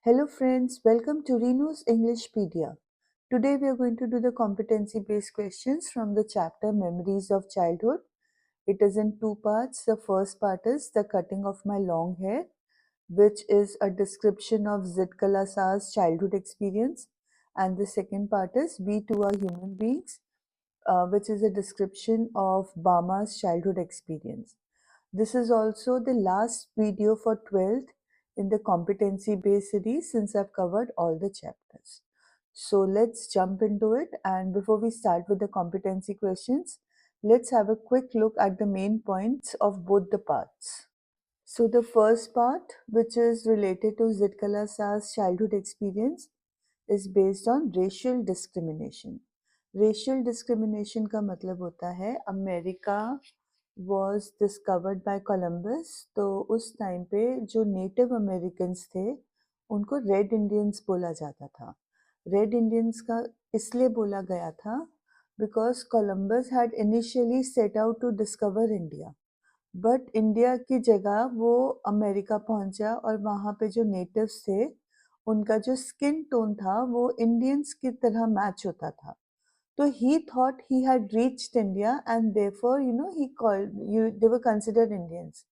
Hello friends, welcome to Renu's Englishpedia. Today we are going to do the competency-based questions from the chapter Memories of Childhood. It is in two parts. The first part is the cutting of my long hair, which is a description of Zitkala Sa's childhood experience. And the second part is We Too Are Human Beings, which is a description of Bama's childhood experience. This is also the last video for 12th in the competency based series since I've covered all the chapters. So let's jump into it. And before we start with the competency questions, let's have a quick look at the main points of both the parts. So the first part, which is related to Zitkala Sa's childhood experience, is based on racial discrimination. Racial discrimination का मतलब होता है America was discovered by Columbus. तो उस time पे जो native Americans थे उनको रेड इंडियंस बोला जाता था. रेड इंडियंस का इसलिए बोला गया था because Columbus had initially set out to discover India, but India की जगह वो अमेरिका पहुंचा और वहाँ पे जो नेटिव्स थे उनका जो स्किन टोन था वो इंडियंस की तरह मैच होता था. So he thought he had reached India and therefore, he called they were considered Indians.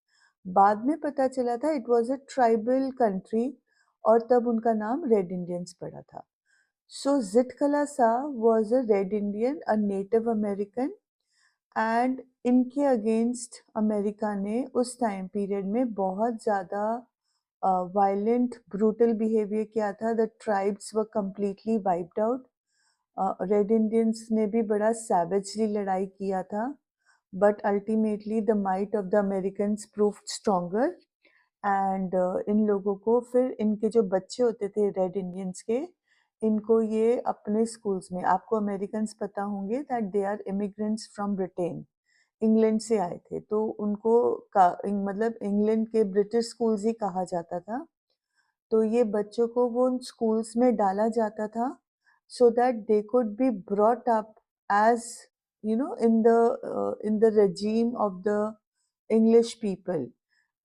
बाद में पता चला था it was a tribal country और तब उनका नाम Red Indians पड़ा था. So Zitkala Sa was a Red Indian, a Native American, and इनके अगेंस्ट अमेरिका ने उस टाइम पीरियड में बहुत ज़्यादा वायलेंट ब्रूटल बिहेवियर किया था. The tribes were completely wiped out. Red Indians ने भी बड़ा सैवेजली लड़ाई किया था, but ultimately the might of the Americans proved stronger. And in लोगों को फिर इनके जो बच्चे होते थे रेड इंडियंस के, इनको ये अपने स्कूल्स में, आपको अमेरिकन्स पता होंगे that they are immigrants from Britain, England से आए थे, तो उनको मतलब इंग्लैंड के ब्रिटिश स्कूल्स ही कहा जाता था. तो ये बच्चों को वो उन स्कूल्स में डाला जाता था so that they could be brought up as in the regime of the English people.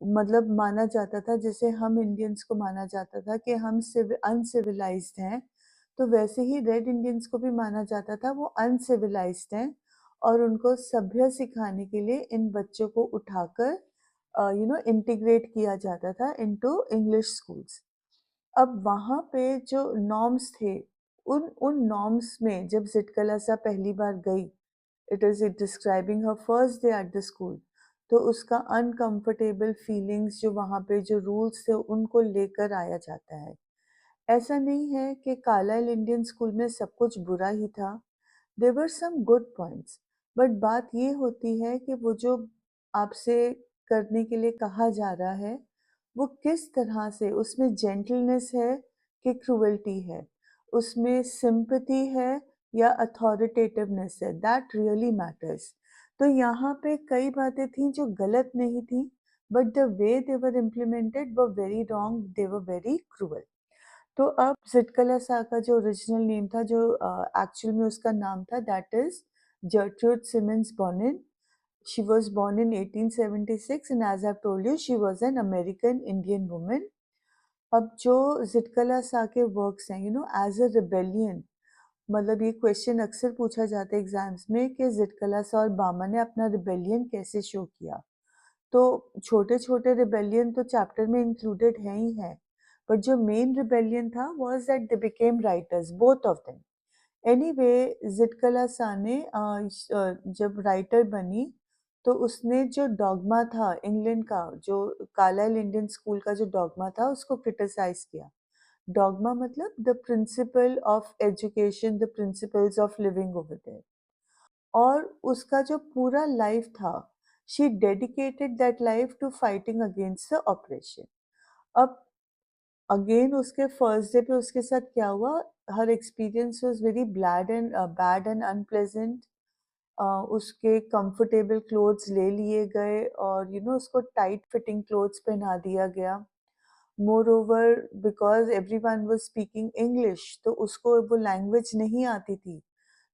मतलब माना जाता था जैसे हम इंडियंस को माना जाता था कि हम अनसिविलाइज्ड हैं, तो वैसे ही रेड इंडियंस को भी माना जाता था वो अनसिविलाइज्ड हैं, और उनको सभ्य सिखाने के लिए इन बच्चों को उठाकर इंटीग्रेट किया जाता था इनटू इंग्लिश स्कूल्स. अब वहाँ पे जो नॉर्म्स थे, उन उन नॉर्म्स में जब जिटकला सा पहली बार गई, it is it describing her first day at the school, तो उसका अनकंफर्टेबल फीलिंग्स जो वहाँ पे जो रूल्स थे उनको लेकर आया जाता है. ऐसा नहीं है कि कार्लाइल इंडियन स्कूल में सब कुछ बुरा ही था. There were some good points, but बात ये होती है कि वो जो आपसे करने के लिए कहा जा रहा है वो किस तरह से, उसमें जेंटलनेस है कि क्रूअल्टी है, उसमें सिंपैथी है या अथॉरिटेटिवनेस है, दैट रियली मैटर्स. तो यहाँ पे कई बातें थी जो गलत नहीं थी, but the way they were implemented were very wrong, they were very cruel. तो अब जिटकला सा का जो ओरिजिनल नेम था, जो एक्चुअल में उसका नाम था, that is Gertrude Simmons Bonnin. She was born in 1876 and as I've told you, she was an American Indian woman. अब जो जिटकला सा के वर्क्स हैं, एज अ रिबेलियन, मतलब ये क्वेश्चन अक्सर पूछा जाता है एग्जाम्स में कि जिटकला सा और बामा ने अपना रिबेलियन कैसे शो किया. तो छोटे छोटे रिबेलियन तो चैप्टर में इंक्लूडेड है ही है, बट जो मेन रिबेलियन था was that they became writers, both of them. Anyway, Zitkala Sa ने जब राइटर बनी तो उसने जो डॉगमा था इंग्लैंड का, जो कार्लाइल इंडियन स्कूल का जो डॉगमा था, उसको क्रिटिसाइज किया. डॉगमा मतलब the principle of education, the principles of living over there. और उसका जो पूरा लाइफ था, she dedicated that life to fighting against the oppression. अब अगेन उसके फर्स्ट डे पे उसके साथ क्या हुआ, her experience was very bad and unpleasant. उसके कंफर्टेबल क्लोथ्स ले लिए गए और उसको टाइट फिटिंग क्लोथ्स पहना दिया गया. More over, because every one was speaking English, तो उसको वो लैंग्वेज नहीं आती थी,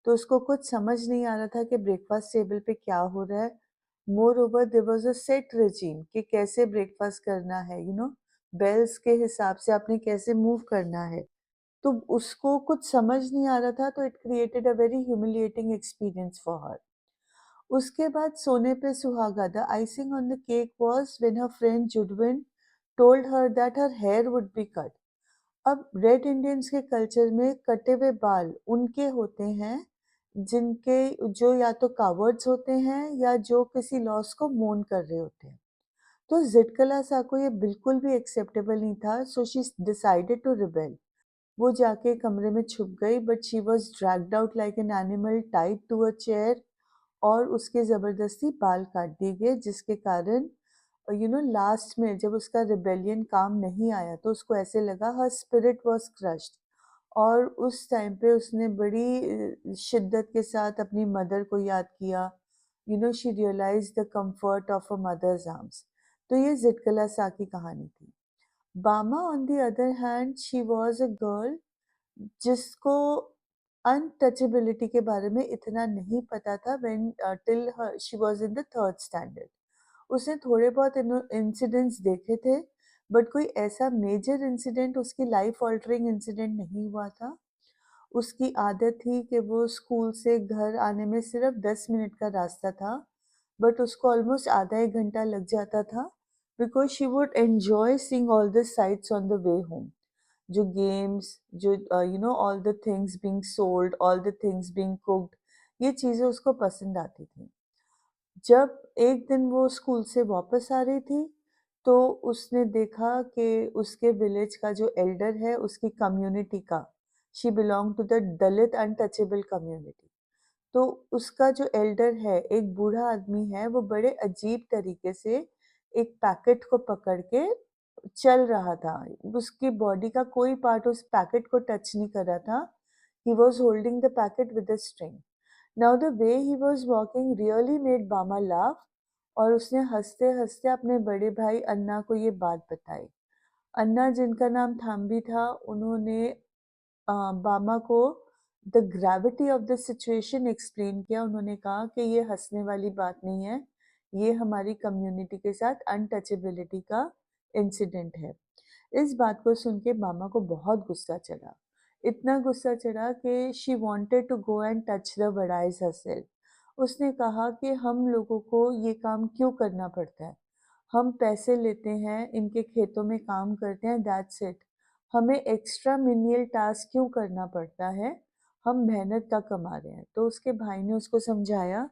तो उसको कुछ समझ नहीं आ रहा था कि ब्रेकफास्ट टेबल पे क्या हो रहा है. Moreover there was a set regime कि कैसे ब्रेकफास्ट करना है, बेल्स के हिसाब से आपने कैसे मूव करना है। तो उसको कुछ समझ नहीं आ रहा था, तो it created a very humiliating experience for her. उसके बाद सोने पे सुहागा, the icing on the cake was when her friend Judewin told her that her hair would be cut. अब रेड इंडियंस के कल्चर में कटे हुए बाल उनके होते हैं जिनके जो या तो कावर्ड्स होते हैं या जो किसी लॉस को मोर्न कर रहे होते हैं। तो ज़िटकला सा को ये बिल्कुल भी एक्सेप्टेबल नहीं था, so she decided to rebel. वो जाके कमरे में छुप गई, but she was dragged out like an animal, tied to a chair, और उसके ज़बरदस्ती बाल काट दिए गए, जिसके कारण लास्ट में जब उसका रिबेलियन काम नहीं आया तो उसको ऐसे लगा हर स्पिरिट वाज क्रश्ड। और उस टाइम पे उसने बड़ी शिद्दत के साथ अपनी मदर को याद किया। She realise the comfort of a mother's arms. तो ये जिटकला सा की कहानी थी। Bama on the other hand, she was a girl जिसको अनटचेबिलिटी के बारे में इतना नहीं पता था when till she was in the third standard. उसने थोड़े बहुत इंसिडेंट्स देखे थे, बट कोई ऐसा मेजर इंसिडेंट, उसकी लाइफ ऑल्टरिंग इंसिडेंट नहीं हुआ था। उसकी आदत थी कि वो स्कूल से घर आने में सिर्फ 10 मिनट का रास्ता था, बट उसको ऑलमोस्ट आधा एक घंटा लग जाता था, because she would enjoy seeing all the sites on the way home. जो गेम्स, जो all the things being sold, all the things being cooked, ये चीज़ें उसको पसंद आती थी। जब एक दिन वो स्कूल से वापस आ रही थी, तो उसने देखा कि उसके विलेज का जो एल्डर है, उसकी कम्युनिटी का, she belong to the Dalit untouchable community. तो उसका जो एल्डर है, एक बूढ़ा आदमी है, वो बड़े अजीब तरीके से एक पैकेट को पकड़ के चल रहा था। उसकी बॉडी का कोई पार्ट उस पैकेट को टच नहीं कर रहा था। He was holding the packet with a string. Now the way he was walking really made बामा laugh, और उसने हंसते हंसते अपने बड़े भाई अन्ना को ये बात बताई। अन्ना, जिनका नाम थाम्बी था, उन्होंने बामा को the gravity of the situation explain किया। उन्होंने कहा कि ये हंसने वाली बात नहीं है, ये हमारी कम्युनिटी के साथ अनटचेबिलिटी का इंसिडेंट है। इस बात को सुन के मामा को बहुत गुस्सा चढ़ा। इतना गुस्सा चढ़ा कि she wanted to go and touch the vadais herself. उसने कहा कि हम लोगों को ये काम क्यों करना पड़ता है? हम पैसे लेते हैं, इनके खेतों में काम करते हैं, दैट्स इट। हमें एक्स्ट्रा मिनियल टास्क क्यों करना पड़ता है? हम मेहनत का कमा रहे हैं। तो उसके भाई ने उसको समझाया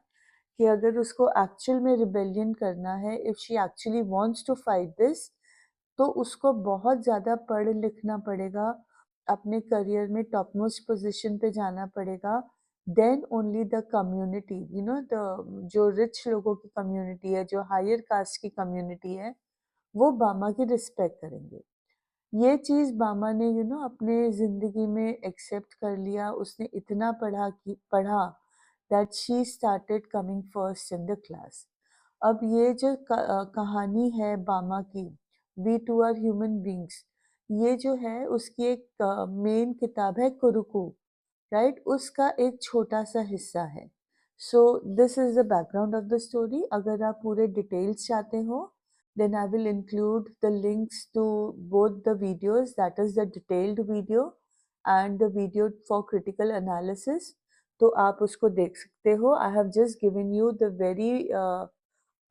कि अगर उसको एक्चुअल में रिबेलियन करना है, if she actually wants to fight this, तो उसको बहुत ज़्यादा पढ़ लिखना पड़ेगा, अपने करियर में टॉप मोस्ट पोजीशन पे जाना पड़ेगा। Then only the community, the जो रिच लोगों की कम्युनिटी है, जो हायर कास्ट की कम्युनिटी है, वो बामा की रिस्पेक्ट करेंगे। ये चीज़ बामा ने अपने ज़िंदगी में एक्सेप्ट कर लिया। उसने इतना पढ़ा that she started coming first in the class. अब ये जो कहानी है बामा की, we too are human beings, ये जो है उसकी एक मेन किताब है कुरुकू, राइट? उसका एक छोटा सा हिस्सा है। So this is the background of the story. अगर आप पूरे डिटेल्स चाहते हो, then I will include the links to both the videos, that is the detailed video and the video for critical analysis, तो आप उसको देख सकते हो। I have just given you the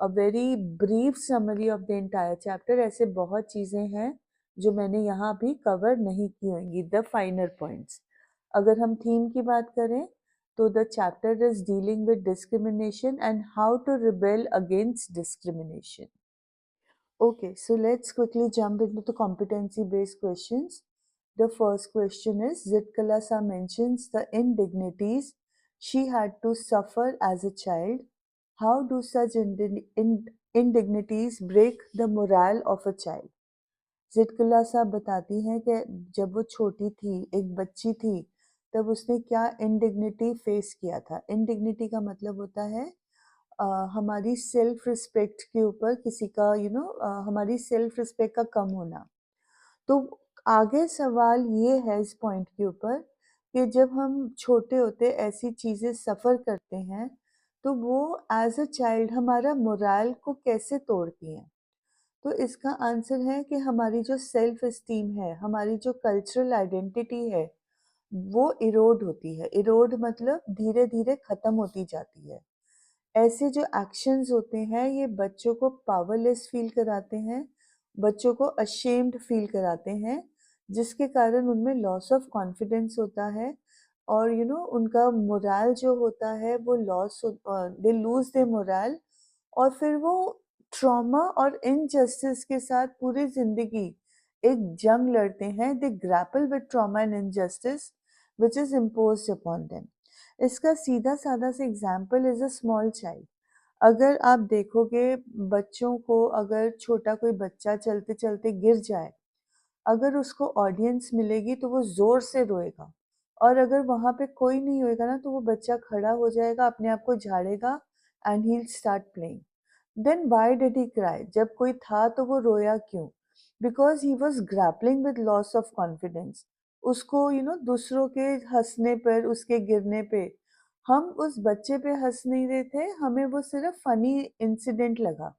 a very brief summary of the entire chapter। ऐसे बहुत चीज़ें हैं जो मैंने यहाँ अभी कवर नहीं की होंगी, the finer points। अगर हम थीम की बात करें, तो the chapter is dealing with discrimination and how to rebel against discrimination। Okay, so let's quickly jump into the competency-based questions. The first question is, Zitkalasa mentions the indignities she had to suffer as a child. How do such indignities break the morale of a child? ज़िटकलासा बताती हैं कि जब वो छोटी थी, एक बच्ची थी, तब उसने क्या इंडिग्निटी फेस किया था। इंडिग्निटी का मतलब होता है हमारी सेल्फ रिस्पेक्ट के ऊपर किसी का हमारी सेल्फ रिस्पेक्ट का कम होना। तो आगे सवाल ये है इस पॉइंट के ऊपर कि जब हम छोटे होते ऐसी चीज़ें सफ़र करते हैं, तो वो एज अ चाइल्ड हमारा मोरल को कैसे तोड़ती हैं। तो इसका आंसर है कि हमारी जो सेल्फ एस्टीम है, हमारी जो कल्चरल आइडेंटिटी है, वो इरोड होती है। इरोड मतलब धीरे-धीरे खत्म होती जाती है। ऐसे जो एक्शंस होते हैं ये बच्चों को पावरलेस फील कराते हैं, बच्चों को अशेम्ड फील कराते हैं, जिसके कारण उनमें लॉस ऑफ कॉन्फिडेंस होता है और उनका मोरल जो होता है वो दे लूज देयर मोरल और फिर वो ट्रॉमा और इनजस्टिस के साथ पूरी जिंदगी एक जंग लड़ते हैं। They grapple with trauma and injustice which is imposed upon them. इसका सीधा साधा सा example is a small child. अगर आप देखोगे बच्चों को, अगर छोटा कोई बच्चा चलते चलते गिर जाए, अगर उसको ऑडियंस मिलेगी तो वो जोर से रोएगा और अगर वहां पे कोई नहीं होएगा ना तो वो बच्चा खड़ा हो जाएगा, अपने आप को झाड़ेगा and he start playing. Then why did he cry? जब कोई था तो वो रोया क्यों? Because he was grappling with loss of confidence. उसको दूसरों के हंसने पर, उसके गिरने पे, हम उस बच्चे पे हंस नहीं रहे थे, हमें वो सिर्फ फनी इंसिडेंट लगा।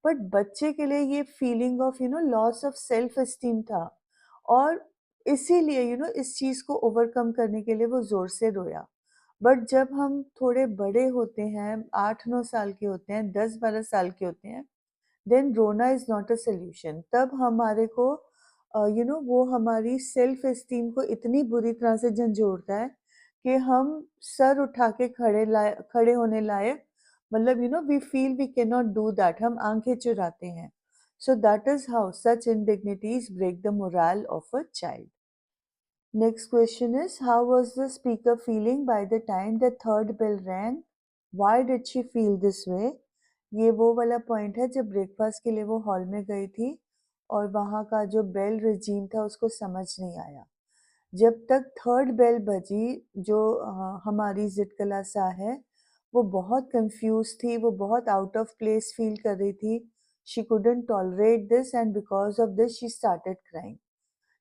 बट बच्चे के लिए ये feeling of loss of self esteem था और इसीलिए इस चीज को ओवरकम करने के लिए वो जोर से रोया। बट जब हम थोड़े बड़े होते हैं, 8-9 साल के होते हैं, 10-12 साल के होते हैं, देन रोना इज नॉट अ सोल्यूशन। तब हमारे को वो हमारी सेल्फ एस्टीम को इतनी बुरी तरह से झंझोड़ता है कि हम सर उठा के खड़े होने लायक, मतलब we feel we can not do that, हम आंखें चुराते हैं। So that is how such indignities break the moral of a child. Next question is, how was the speaker feeling by the time the third bell rang? Why did she feel this way? ये वो वाला point है जब breakfast के लिए वो hall में गई थी और वहाँ का जो बेल रजीम था उसको समझ नहीं आया। जब तक थर्ड बेल बजी, जो हमारी जिटकला सा है, वो बहुत कंफ्यूज थी, वो बहुत आउट ऑफ प्लेस फील कर रही थी। She couldn't tolerate this and because of this she started crying.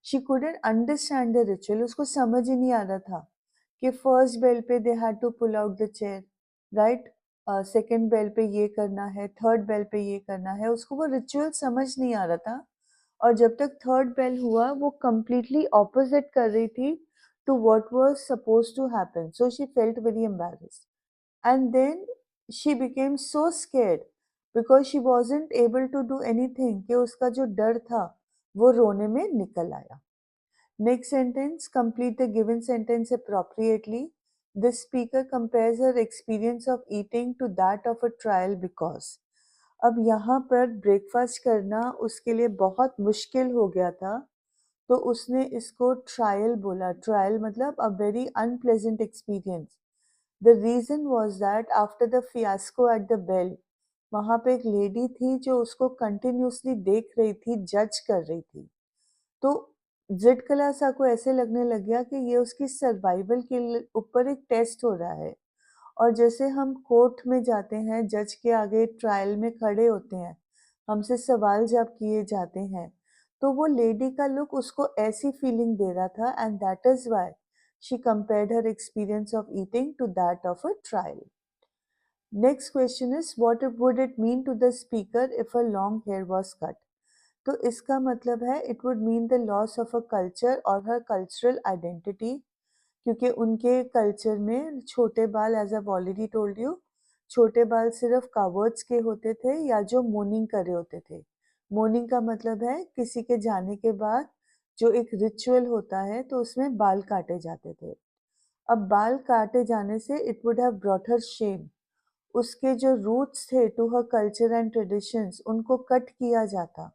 She couldn't understand the ritual. उसको समझ ही नहीं आ रहा था कि फर्स्ट बेल पे they had to pull out the chair, right, second bell पे ये करना है, थर्ड बेल पे ये करना है, उसको वो रिचुअल समझ नहीं आ रहा था। और जब तक थर्ड बेल हुआ वो completely ऑपोजिट कर रही थी to what was supposed to happen, so she felt very embarrassed and then she became so scared because she wasn't able to do anything कि उसका जो डर था वो रोने में निकल आया। Next sentence, complete the given sentence appropriately. The speaker compares her experience of eating to that of a trial because. अब यहाँ पर ब्रेकफास्ट करना उसके लिए बहुत मुश्किल हो गया था, तो उसने इसको ट्रायल बोला। ट्रायल मतलब a very unpleasant experience. The reason was that after the fiasco at the bell, वहाँ पे एक लेडी थी जो उसको कंटिन्यूसली देख रही थी, जज कर रही थी। तो जेड कलासा को ऐसे लगने लग गया कि ये उसकी सर्वाइवल के ऊपर एक टेस्ट हो रहा है। और जैसे हम कोर्ट में जाते हैं, जज के आगे ट्रायल में खड़े होते हैं, हमसे सवाल जब किए जाते हैं, तो वो लेडी का लुक उसको ऐसी फीलिंग दे रहा था and that is why she compared her experience of eating to that of a trial. Next question is, what would it mean to the speaker if a long hair was cut? तो इसका मतलब है it would mean the loss of a culture और her cultural identity, क्योंकि उनके culture में छोटे बाल, as I already told you, छोटे बाल सिर्फ कावर्ड्स के होते थे या जो मोर्निंग कर रहे होते थे। मोर्निंग का मतलब है किसी के जाने के बाद जो एक रिचुअल होता है, तो उसमें बाल काटे जाते थे। अब बाल काटे जाने से it would have brought her shame. उसके जो रूट्स थे to her culture and traditions, उनको कट किया जाता।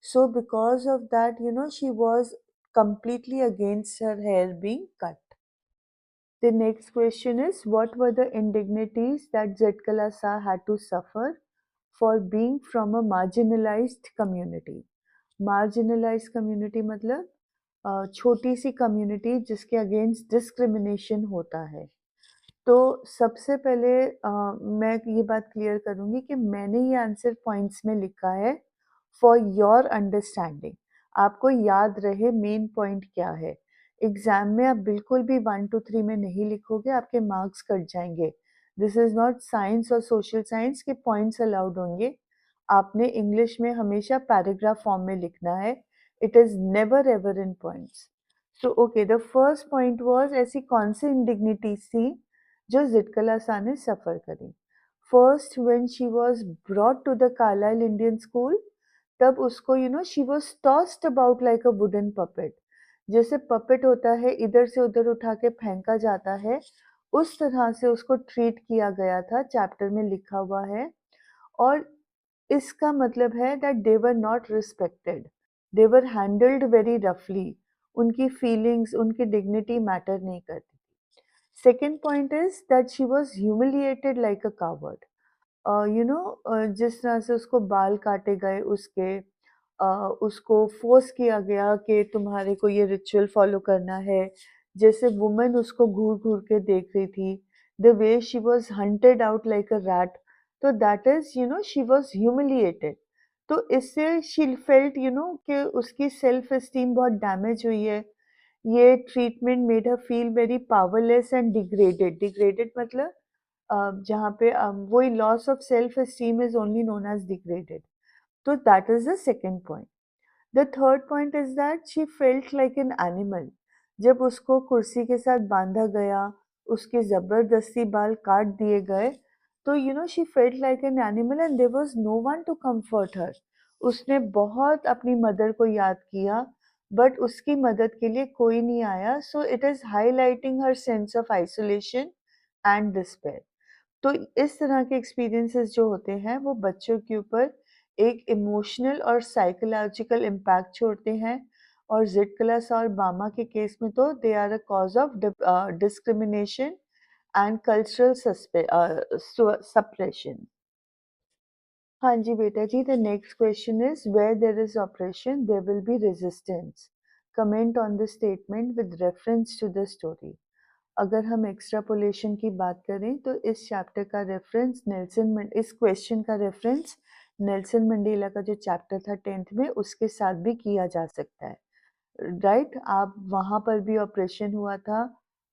So because of that, she was completely against her hair being cut. The next question is, what were the indignities that Zetkala Shah had to suffer for being from a marginalized community? Marginalized community मतलब छोटी सी community जिसके against discrimination होता है। तो सबसे पहले मैं ये बात क्लियर करूंगी कि मैंने ये आंसर पॉइंट्स में लिखा है फॉर योर अंडरस्टैंडिंग, आपको याद रहे मेन पॉइंट क्या है। एग्जाम में आप बिल्कुल भी 1 2 3 में नहीं लिखोगे, आपके मार्क्स कट जाएंगे। दिस इज नॉट साइंस और सोशल साइंस के पॉइंट्स अलाउड होंगे, आपने इंग्लिश में हमेशा पैराग्राफ फॉर्म में लिखना है, it is never ever in points. So okay, the first point was ऐसी कौन सी इंडिग्निटीज़ थी जो ज़िटकला सा ने सफ़र करी? First when she was brought to the Carlisle Indian school, तब उसको she was tossed about like a wooden puppet. जैसे पपेट होता है, इधर से उधर उठा के फेंका जाता है, उस तरह से उसको ट्रीट किया गया था, चैप्टर में लिखा हुआ है। और इसका मतलब है that they were not respected, they were handled very रफली, उनकी फीलिंग्स, उनकी डिग्निटी मैटर नहीं करती। Second point is that she was humiliated like a coward. जिस तरह से उसको बाल काटे गए उसके, उसको फोर्स किया गया कि तुम्हारे को ये रिचुअल फॉलो करना है, जैसे वुमन उसको घूर घूर के देख रही थी, the way she was hunted out like a rat, तो that is she was humiliated. तो इससे शी फेल्ट कि उसकी सेल्फ एस्टीम बहुत डैमेज हुई है। ये treatment made her feel very powerless and degraded. Degraded मतलब जहाँ पे वही loss of self esteem is only known as degraded. So that is the second point. The third point is that she felt like an animal. जब उसको कुर्सी के साथ बांधा गया, उसके जबरदस्ती बाल काट दिए गए, तो she felt like an animal and there was no one to comfort her. उसने बहुत अपनी मदर को याद किया, बट उसकी मदद के लिए कोई नहीं आया, so it is highlighting her sense of isolation and despair. तो इस तरह के एक्सपीरियंसेस जो होते हैं वो बच्चों के ऊपर एक इमोशनल और साइकोलॉजिकल इम्पैक्ट छोड़ते हैं, और जिड क्लास और बामा के केस में तो they are a cause of discrimination and cultural suppression. हाँ जी बेटा जी, the next question is where there is oppression there will be resistance. Comment on the statement with reference to the story. अगर हम extrapolation की बात करें तो इस चैप्टर का रेफरेंस इस क्वेश्चन का रेफरेंस नेल्सन मंडेला का जो चैप्टर था 10th में, उसके साथ भी किया जा सकता है। राइट, आप वहाँ पर भी ऑपरेशन हुआ था,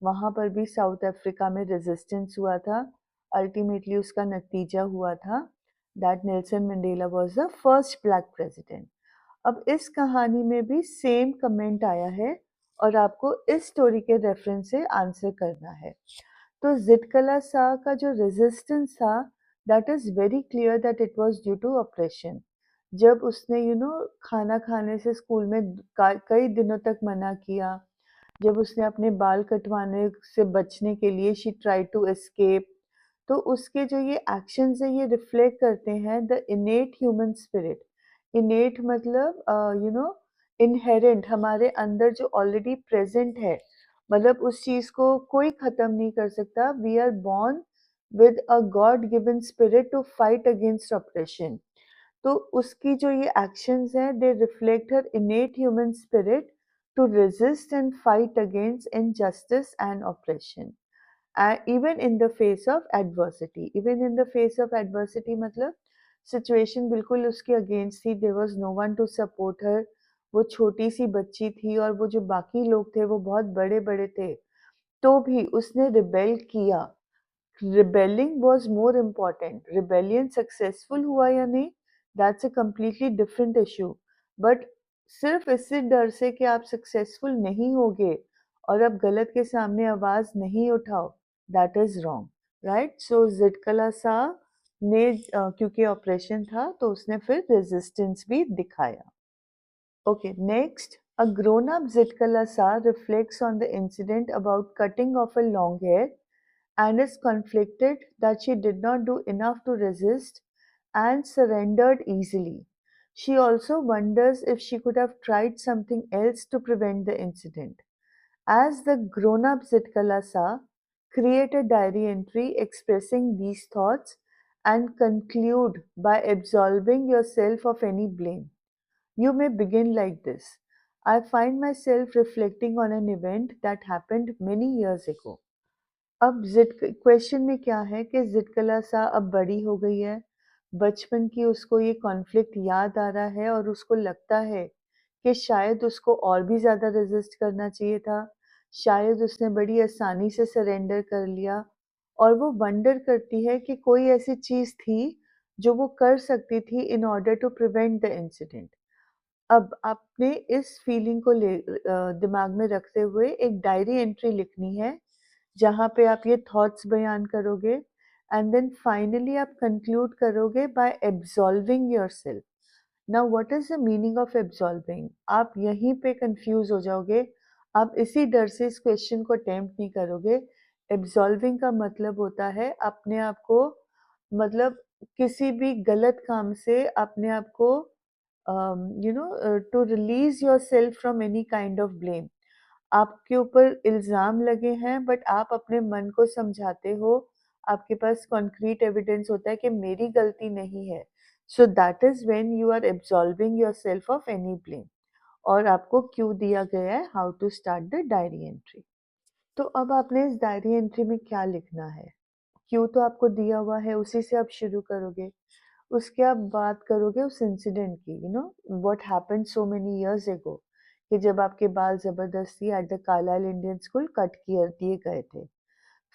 वहाँ पर भी साउथ अफ्रीका में रेजिस्टेंस हुआ था, अल्टीमेटली उसका नतीजा हुआ था that Nelson Mandela was the first black president. अब इस कहानी में भी सेम कमेंट आया है और आपको इस स्टोरी के रेफरेंस से आंसर करना है। तो जिटकला सा का जो रेजिस्टेंस था, that is very clear that it was due to oppression. जब उसने खाना खाने से स्कूल में कई दिनों तक मना किया, जब उसने अपने बाल कटवाने से बचने के लिए शी ट्राई टू एस्केप, तो उसके जो ये एक्शंस हैं ये रिफ्लेक्ट करते हैं द इनेट ह्यूमन स्पिरिट। इनेट मतलब इनहेरेंट, हमारे अंदर जो ऑलरेडी प्रेजेंट है, मतलब उस चीज को कोई खत्म नहीं कर सकता। We are born with a god given spirit to fight against oppression. तो उसकी जो ये एक्शंस हैं they reflect her innate human spirit to resist and fight against injustice and oppression, even in the face of adversity। even in the face of adversity मतलब situation बिल्कुल उसके against थी, there was no one to support her. वो छोटी सी बच्ची थी और वो जो बाकी लोग थे वो बहुत बड़े बड़े थे, तो भी उसने रिबेल किया। Rebelling was more important. Rebellion successful हुआ या नहीं, that's a completely different issue, but सिर्फ इसी डर से कि आप सक्सेसफुल नहीं होगे और आप गलत के सामने आवाज नहीं उठाओ, that is wrong. Right, so जिटकला Sa ने क्योंकि ऑपरेशन था तो उसने फिर रेजिस्टेंस भी दिखाया। Okay, next, a grown-up Zitkala Sa reflects on the incident about cutting off a long hair and is conflicted that she did not do enough to resist and surrendered easily. She also wonders if she could have tried something else to prevent the incident. As the grown-up Zitkala Sa, create a diary entry expressing these thoughts and conclude by absolving yourself of any blame. You may begin like this. I find myself reflecting on an event that happened many years ago. अब जिद question में क्या है कि जिदकला सा अब बड़ी हो गई है, बचपन की उसको ये कॉन्फ्लिक्ट याद आ रहा है और उसको लगता है कि शायद उसको और भी ज़्यादा रेजिस्ट करना चाहिए था, शायद उसने बड़ी आसानी से सरेंडर कर लिया, और वो वंडर करती है कि कोई ऐसी चीज़ थी जो वो कर सकती थी in order to prevent the incident. अब आपने इस फीलिंग को दिमाग में रखते हुए एक डायरी एंट्री लिखनी है, जहाँ पे आप ये थॉट्स बयान करोगे एंड देन फाइनली आप कंक्लूड करोगे by absolving yourself. Now what is the meaning of absolving? आप यहीं पे कंफ्यूज हो जाओगे, आप इसी डर से इस क्वेश्चन को अटेम्प्ट नहीं करोगे। एब्सॉल्विंग का मतलब होता है अपने आप को, मतलब किसी भी गलत काम से अपने आप को to release yourself from any kind of blame. आपके ऊपर इल्ज़ाम लगे हैं बट आप अपने मन को समझाते हो, आपके पास कॉन्क्रीट एविडेंस होता है कि मेरी गलती नहीं है। So that is when you are absolving yourself of any blame. और आपको क्यू दिया गया है how to start the diary entry. तो अब आपने इस डायरी एंट्री में क्या लिखना है? क्यू तो आपको दिया हुआ है, उसी से आप शुरू करोगे। उसके आप बात करोगे उस इंसिडेंट की, what happened so many years ago, कि जब आपके बाल ज़बरदस्ती at the Carlisle Indian school cut किए दिए गए थे।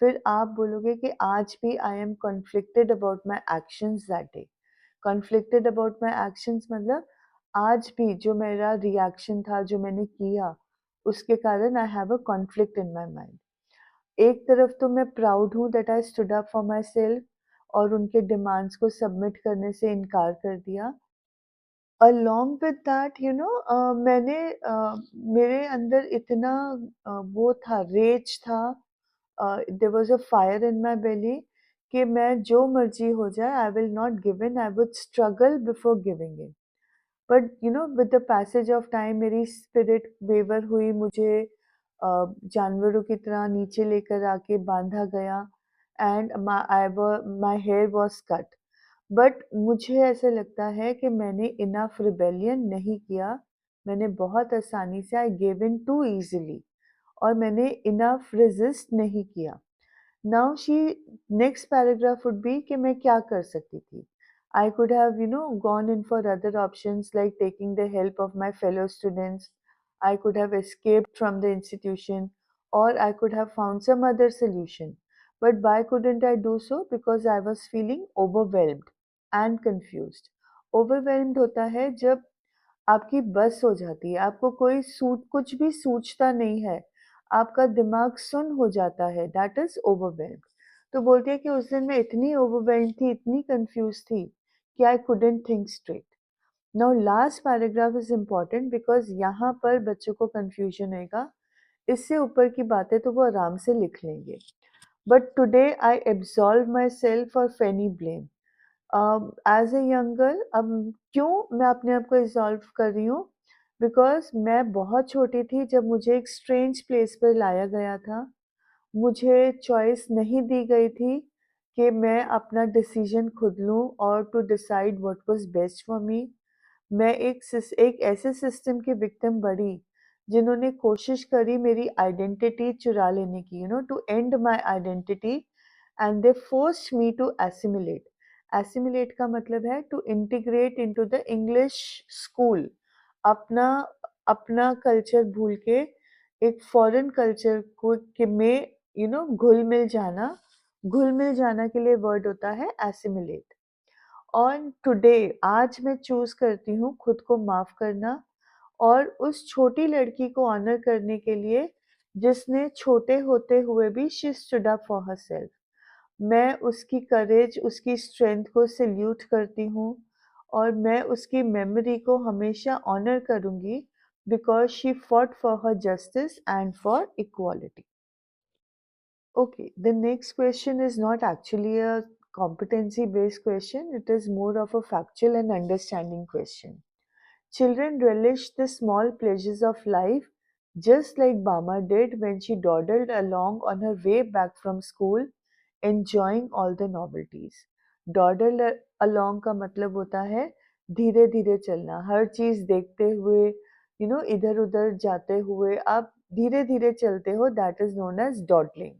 फिर आप बोलोगे कि आज भी I am conflicted about my actions that day. Conflicted about my actions मतलब आज भी जो मेरा रिएक्शन था, जो मैंने किया, उसके कारण I have a conflict in my mind. एक तरफ तो मैं प्राउड हूँ that I stood up for my self और उनके डिमांड्स को सबमिट करने से इनकार कर दिया। अलोंग विद दैट मैंने मेरे अंदर इतना वो था, रेज था, there was a fire in my belly कि मैं जो मर्ज़ी हो जाए I will not give in, I would struggle before giving in. But with the passage of time मेरी स्पिरिट वेवर हुई, मुझे जानवरों की तरह नीचे लेकर आके बांधा गया and my hair was cut. But मुझे ऐसा लगता है कि मैंने इनफ रिबेलियन नहीं किया, मैंने बहुत आसानी से I give in to easily और मैंने इनफ रेजिस्ट नहीं किया। Now she next paragraph would be कि मैं क्या कर सकती थी। I could have, gone in for other options like taking the help of my fellow students. I could have escaped from the institution, or I could have found some other solution. But why couldn't I do so? Because I was feeling overwhelmed and confused. Overwhelmed होता है जब आपकी बस हो जाती है, आपको कोई कुछ भी सूझता नहीं है, आपका दिमाग सुन्न हो जाता है, दैट इज़ ओवरवेल्म्ड। तो बोलती है कि उस दिन मैं इतनी ओवरवेल्म्ड थी, इतनी कन्फ्यूज़ थी कि I couldn't think straight. Now last paragraph is important because यहाँ पर बच्चों को कन्फ्यूजन होएगा, इससे ऊपर की बातें तो वो आराम से लिख लेंगे। But today I absolve my self of any blame. As a young girl, अब क्यों मैं अपने आप को इज़ॉल्व कर रही हूँ? बिकॉज़ मैं बहुत छोटी थी जब मुझे एक स्ट्रेंज प्लेस पर लाया गया था। मुझे चॉइस नहीं दी गई थी कि मैं अपना डिसीजन खुद लूँ और to decide what was best for me. मैं एक ऐसे सिस्टम की विक्टिम बनी जिन्होंने कोशिश करी मेरी आइडेंटिटी चुरा लेने की, to end my identity and they forced me to assimilate. Assimilate का मतलब है to integrate into the English school. अपना अपना कल्चर भूल के एक फॉरेन कल्चर को के में घुल मिल जाना। घुल मिल जाना के लिए वर्ड होता है एसिमिलेट। ऑन टुडे, आज मैं चूज़ करती हूँ खुद को माफ़ करना और उस छोटी लड़की को ऑनर करने के लिए जिसने छोटे होते हुए भी she stood up for herself. मैं उसकी करेज, उसकी स्ट्रेंथ को सैल्यूट करती हूँ और मैं उसकी मेमोरी को हमेशा ऑनर करूँगी because she fought for her justice and for equality. Okay, the next question is not actually a competency based question, it is more of a factual and understanding question. Children relish the small pleasures of life just like Bama did when she dawdled along on her way back from school, enjoying all the novelties. Dawdle along का मतलब होता है धीरे धीरे चलना, हर चीज़ देखते हुए, इधर उधर जाते हुए आप धीरे धीरे चलते हो, that is known as dawdling.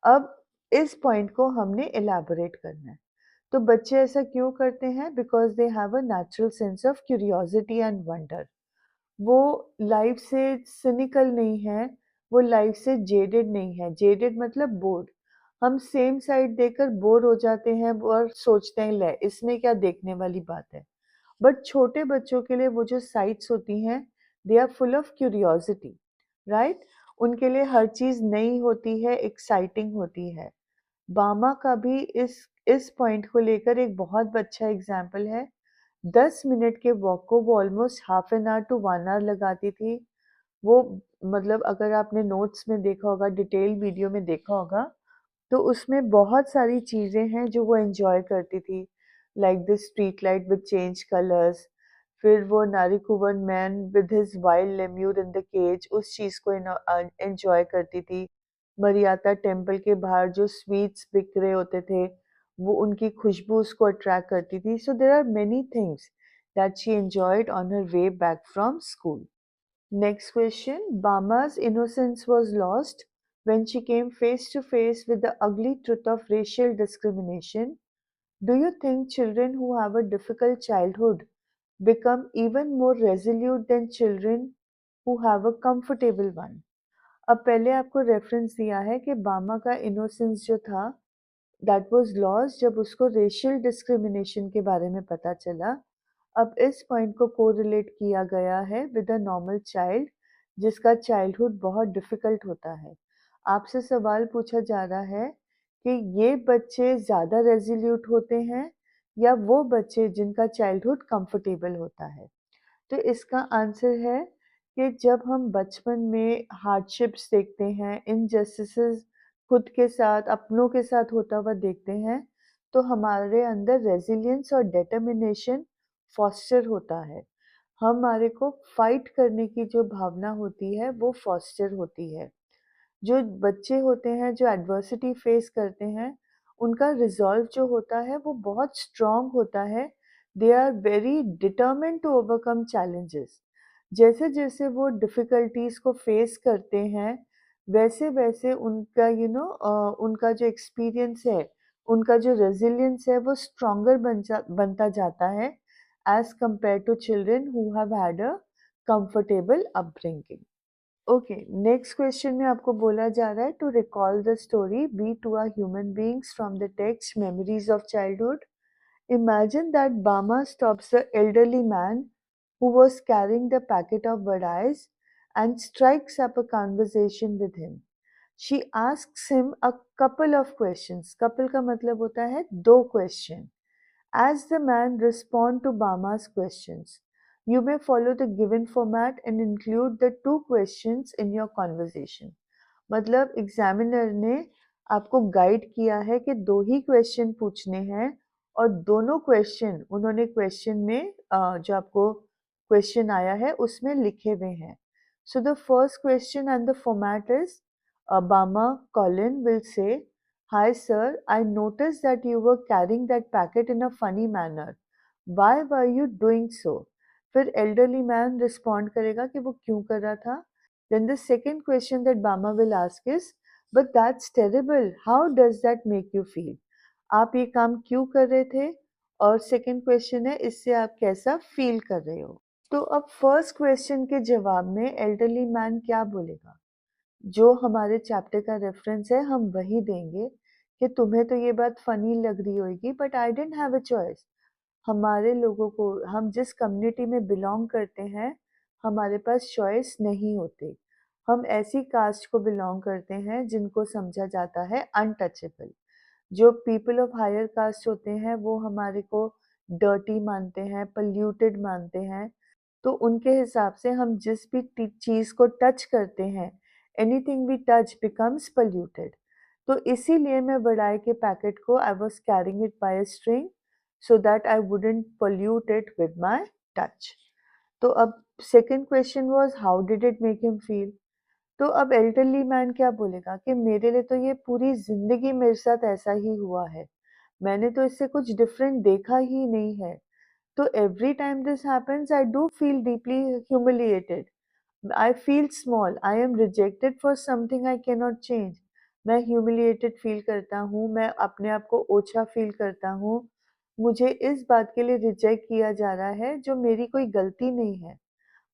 अब इस पॉइंट को हमने एलैबोरेट करना है। तो बच्चे ऐसा क्यों करते हैं? Because they have a natural sense of curiosity and wonder. वो लाइफ से सिनिकल नहीं है, वो लाइफ से जेडेड नहीं है। जेडेड मतलब बोर्ड। हम सेम साइड देखकर बोर हो जाते हैं और सोचते हैं ले इसमें क्या देखने वाली बात है। बट छोटे बच्चों के लिए वो जो साइट्स होती हैं, they are full of curiosity, right? उनके लिए हर चीज़ नई होती है, एक्साइटिंग होती है। बामा का भी इस पॉइंट को लेकर एक बहुत अच्छा एग्जाम्पल है। 10 मिनट के वॉक को वो almost half an hour to 1 hour लगाती थी। वो मतलब अगर आपने नोट्स में देखा होगा, डिटेल वीडियो में देखा होगा, तो उसमें बहुत सारी चीज़ें हैं जो वो एन्जॉय करती थी, like the street light with change colours, फिर वो Narikuravan man with his wild lemur in the cage, उस चीज़ को एन्जॉय करती थी। मरियाता टेम्पल के बाहर जो स्वीट्स बिक रहे होते थे, वो उनकी खुशबू उसको अट्रैक्ट करती थी। So there are many things that she enjoyed on her way back from school. Next question. Bama's innocence was lost when she came face to face with the ugly truth of racial discrimination. Do you think children who have a difficult childhood become even more resolute than children who have a comfortable one? अब पहले आपको reference दिया है कि बामा का innocence जो था दैट वाज लॉस्ट जब उसको रेशियल डिस्क्रिमिनेशन के बारे में पता चला। अब इस पॉइंट को कोरिलेट किया गया है विद अ नॉर्मल चाइल्ड जिसका चाइल्डहुड बहुत डिफिकल्ट होता है। आपसे सवाल पूछा जा रहा है कि ये बच्चे ज़्यादा रेजिल्यूट होते हैं या वो बच्चे जिनका चाइल्डहुड कंफर्टेबल होता है। तो इसका आंसर है कि जब हम बचपन में हार्डशिप्स देखते हैं, इनजस्टिसेस खुद के साथ, अपनों के साथ होता हुआ देखते हैं, तो हमारे अंदर रेजिलियंस और डिटर्मिनेशन फॉस्टर होता है। हमारे को फाइट करने की जो भावना होती है, वो फॉस्टर होती है। जो बच्चे होते हैं, जो एडवर्सिटी फेस करते हैं, उनका रिज़ॉल्व जो होता है, वो बहुत स्ट्रॉन्ग होता है। They are very determined to overcome challenges. जैसे-जैसे वो डिफ़िकल्टीज़ को फेस करते हैं, वैसे-वैसे उनका उनका जो एक्सपीरियंस है, उनका जो रेज़िलियंस है, वो स्ट्रॉन्गर बनता जाता है as compare to children who have had a comfortable upbringing. Okay, next question में आपको बोला जा रहा है to recall the story B two are human beings from the text memories of childhood. Imagine that Bama stops the elderly man who was carrying the packet of vadais and strikes up a conversation with him. She asks him a couple of questions. Couple का मतलब होता है दो question. As the man responds to Bama's questions, you may follow the given format and include the two questions in your conversation. मतलब examiner ने आपको guide किया है कि दो ही क्वेश्चन पूछने हैं और दोनों क्वेश्चन उन्होंने क्वेश्चन में जो आपको क्वेश्चन आया है उसमें लिखे हुए हैं. So the first question and the format is Obama Colin will say, "Hi sir, I noticed that you were carrying that packet in a funny manner. Why were you doing so?" फिर elderly man respond करेगा कि वो क्यों कर रहा था. Then the second question that Bama will ask is, "But that's terrible. How does that make you feel?" आप ये काम क्यों कर रहे थे? और सेकंड क्वेश्चन है इससे आप कैसा फील कर रहे हो? तो अब फर्स्ट क्वेश्चन के जवाब में elderly man क्या बोलेगा? जो हमारे चैप्टर का रेफरेंस है हम वही देंगे कि तुम्हें तो ये बात फनी लग रही होगी but I didn't have a choice. हमारे लोगों को, हम जिस कम्युनिटी में बिलोंग करते हैं, हमारे पास चॉइस नहीं होती. हम ऐसी कास्ट को बिलोंग करते हैं जिनको समझा जाता है अनटचेबल. जो पीपल ऑफ हायर कास्ट होते हैं वो हमारे को डर्टी मानते हैं, पोल्यूटेड मानते हैं. तो उनके हिसाब से हम जिस भी चीज़ को टच करते हैं, anything we touch becomes polluted. तो इसीलिए मैं वड़ाई के पैकेट को I was carrying it by a string so that I wouldn't pollute it with my touch. तो अब second question was how did it make him feel. तो अब elderly man क्या बोलेगा कि मेरे लिए तो ये पूरी जिंदगी मेरे साथ ऐसा ही हुआ है, मैंने तो इससे कुछ डिफरेंट देखा ही नहीं है. So every time this happens, I do feel deeply humiliated. I feel small. I am rejected for something I cannot change. मैं humiliated feel करता हूँ, मैं अपने आप को ओछा feel करता हूँ. मुझे इस बात के लिए reject किया जा रहा है जो मेरी कोई गलती नहीं है.